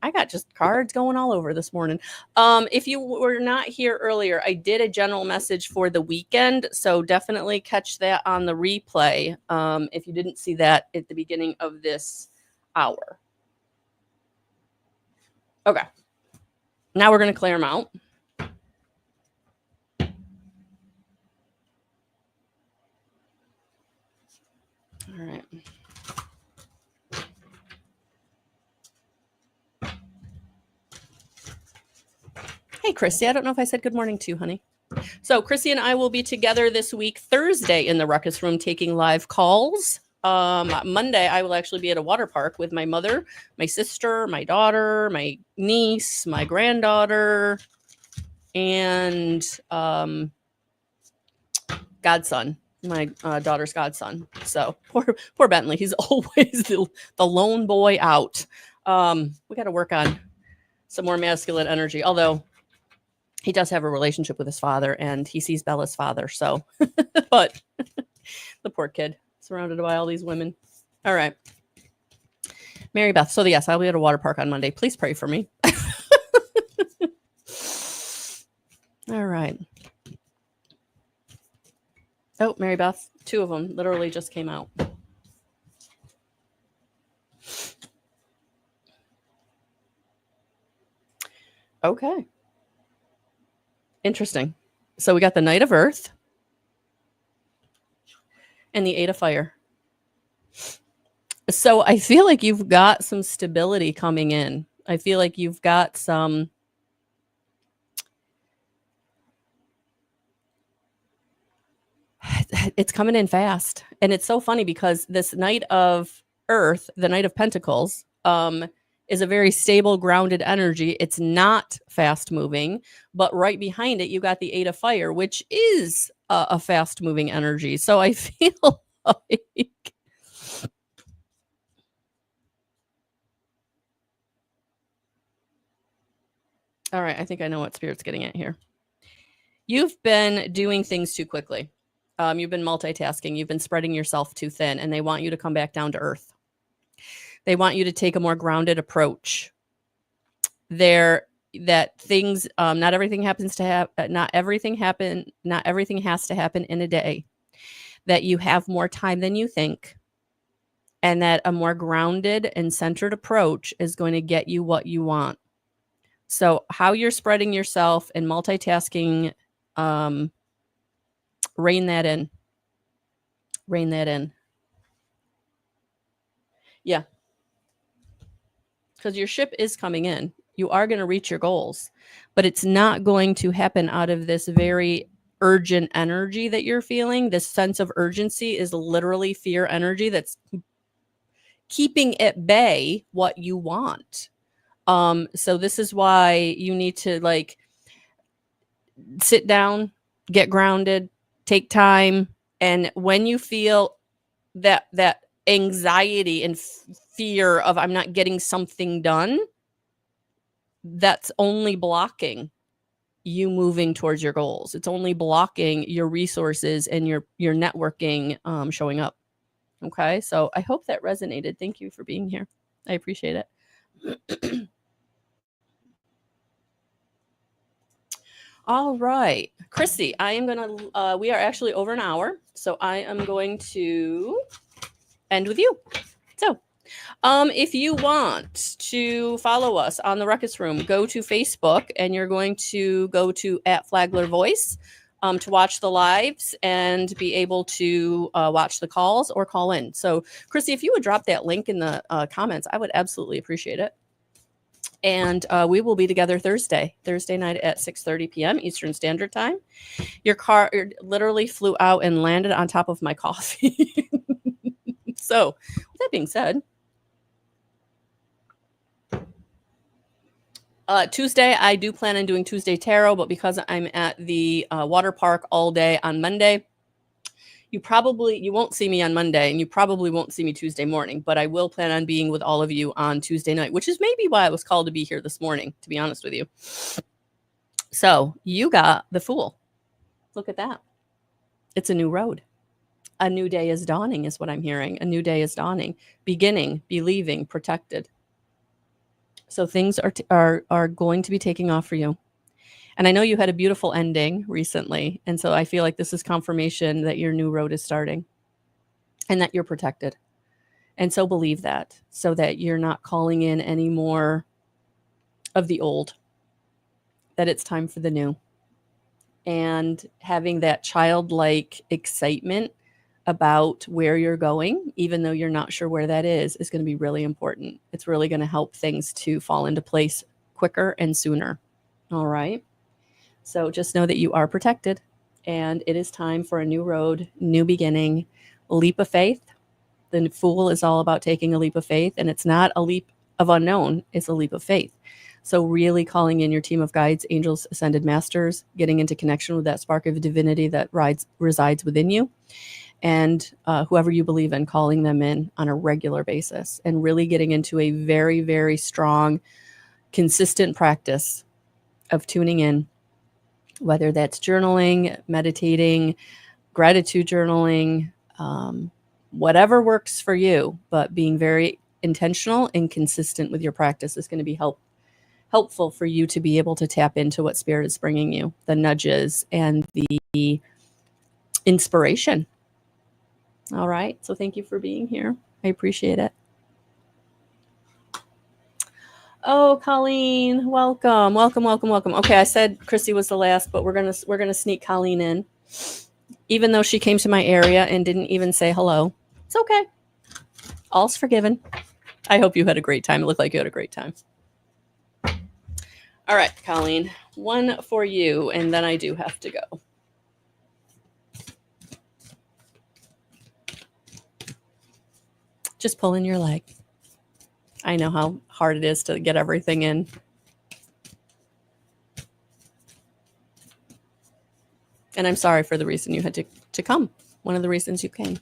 I got just cards going all over this morning. If you were not here earlier, I did a general message for the weekend, so definitely catch that on the replay if you didn't see that at the beginning of this hour. Okay. Now we're going to clear them out. All right. Hey, Chrissy, I don't know if I said good morning to you, honey. So Chrissy and I will be together this week, Thursday, in the Ruckus Room, taking live calls. Monday, I will actually be at a water park with my mother, my sister, my daughter, my niece, my granddaughter, and godson, my daughter's godson. So poor Bentley. He's always the lone boy out. We got to work on some more masculine energy, although he does have a relationship with his father and he sees Bella's father. So, but the poor kid surrounded by all these women. All right. Mary Beth. So yes, I'll be at a water park on Monday. Please pray for me. All right. Oh, Mary Beth. 2 of them literally just came out. Okay. Interesting. So we got the Knight of Earth and the 8 of Fire. So I feel like you've got some stability coming in. I feel like you've got some it's coming in fast. And it's so funny because this Knight of Earth, the Knight of Pentacles, is a very stable, grounded energy. It's not fast moving, but right behind it, you got the 8 of Fire, which is a fast moving energy. So I feel like all right, I think I know what Spirit's getting at here. You've been doing things too quickly. You've been multitasking. You've been spreading yourself too thin, and they want you to come back down to earth. They want you to take a more grounded approach. That things, not everything has to happen in a day. That you have more time than you think, and that a more grounded and centered approach is going to get you what you want. So how you're spreading yourself and multitasking, rein that in. Rein that in. Yeah. Because your ship is coming in. You are going to reach your goals, but it's not going to happen out of this very urgent energy that you're feeling. This sense of urgency is literally fear energy that's keeping at bay what you want. So this is why you need to like sit down, get grounded, take time. And when you feel that anxiety and fear of I'm not getting something done, that's only blocking you moving towards your goals. It's only blocking your resources and your networking showing up. Okay, so I hope that resonated. Thank you for being here. I appreciate it. All right, Chrissy, I am gonna. We are actually over an hour, so I am going to end with you. So, if you want to follow us on the Ruckus Room, go to Facebook, and you're going to go to @Flagler_Voice to watch the lives and be able to watch the calls or call in. So, Chrissy, if you would drop that link in the comments, I would absolutely appreciate it. And we will be together Thursday night at 6:30 p.m. Eastern Standard Time. Your car literally flew out and landed on top of my coffee. So, with that being said, Tuesday, I do plan on doing Tuesday Tarot, but because I'm at the water park all day on Monday, you won't see me on Monday, and you probably won't see me Tuesday morning, but I will plan on being with all of you on Tuesday night, which is maybe why I was called to be here this morning, to be honest with you. So you got the Fool. Look at that. It's a new road. A new day is dawning is what I'm hearing. A new day is dawning. Beginning, believing, protected. So things are going to be taking off for you. And I know you had a beautiful ending recently, and so I feel like this is confirmation that your new road is starting and that you're protected. And so believe that, so that you're not calling in any more of the old, that it's time for the new. And having that childlike excitement about where you're going, even though you're not sure where that is going to be really important. It's really going to help things to fall into place quicker and sooner. All right. So just know that you are protected, and it is time for a new road, new beginning, leap of faith. The Fool is all about taking a leap of faith, and it's not a leap of unknown, it's a leap of faith. So really calling in your team of guides, angels, ascended masters, getting into connection with that spark of divinity that resides within you, and whoever you believe in, calling them in on a regular basis, and really getting into a very, very strong, consistent practice of tuning in, whether that's journaling, meditating, gratitude journaling, whatever works for you, but being very intentional and consistent with your practice is going to be helpful for you to be able to tap into what spirit is bringing you, the nudges and the inspiration. All right. So thank you for being here. I appreciate it. Oh, Colleen, welcome, welcome, welcome, welcome. Okay, I said Chrissy was the last, but we're gonna sneak Colleen in, even though she came to my area and didn't even say hello. It's okay. All's forgiven. I hope you had a great time. It looked like you had a great time. All right, Colleen, one for you, and then I do have to go. Just pull in your leg. I know how hard it is to get everything in. And I'm sorry for the reason you had to come. One of the reasons you came.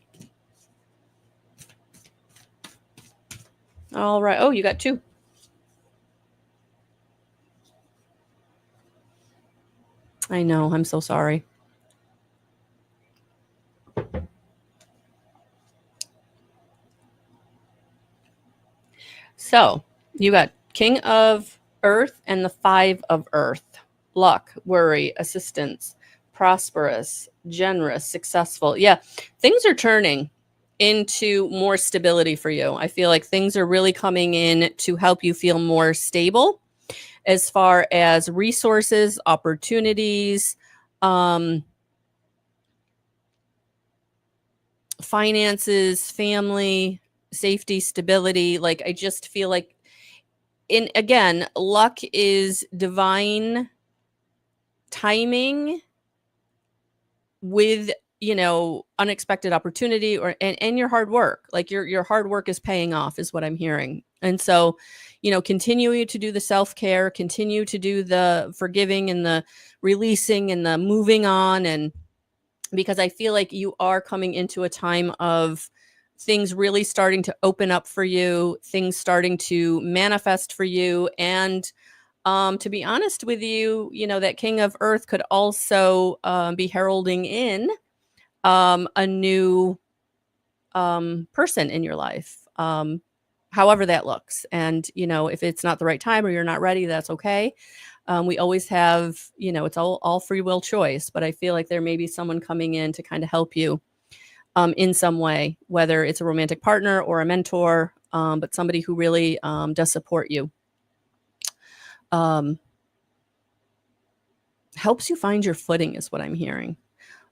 All right. Oh, you got two. I know. I'm so sorry. So you got King of Earth and the Five of Earth. Luck, worry, assistance, prosperous, generous, successful. Yeah, things are turning into more stability for you. I feel like things are really coming in to help you feel more stable as far as resources, opportunities, finances, family, safety, stability. Like, I just feel like, again, luck is divine timing with, unexpected opportunity and your hard work. Like your hard work is paying off, is what I'm hearing. And so, continue to do the self-care, continue to do the forgiving and the releasing and the moving on. And because I feel like you are coming into a time of things really starting to open up for you, things starting to manifest for you. And to be honest with you, that King of Earth could also be heralding in a new person in your life, however that looks. And, if it's not the right time or you're not ready, that's okay. We always have, it's all free will choice, but I feel like there may be someone coming in to kind of help you in some way, whether it's a romantic partner or a mentor, but somebody who really does support you. Helps you find your footing is what I'm hearing.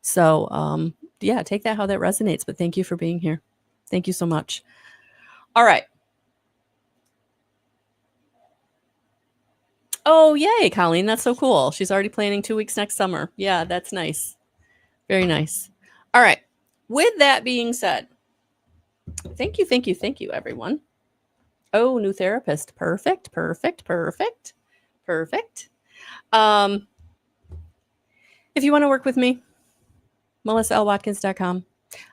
So, yeah, take that how that resonates, but thank you for being here. Thank you so much. All right. Oh, yay, Colleen. That's so cool. She's already planning 2 weeks next summer. Yeah, that's nice. Very nice. All right. With that being said, thank you, everyone. Oh, new therapist. Perfect. If you want to work with me, melissaalwatkins.com.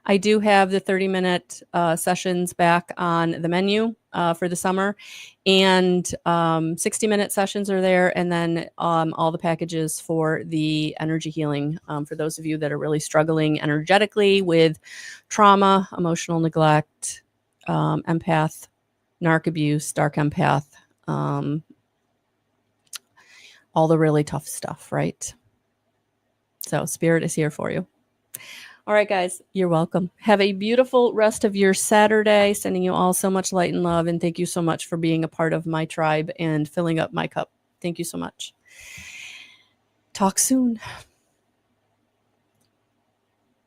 I do have the 30-minute sessions back on the menu for the summer, and 60-minute sessions are there, and then all the packages for the energy healing for those of you that are really struggling energetically with trauma, emotional neglect, empath, narc abuse, dark empath, all the really tough stuff, right? So Spirit is here for you. All right, guys, you're welcome. Have a beautiful rest of your Saturday. Sending you all so much light and love. And thank you so much for being a part of my tribe and filling up my cup. Thank you so much. Talk soon.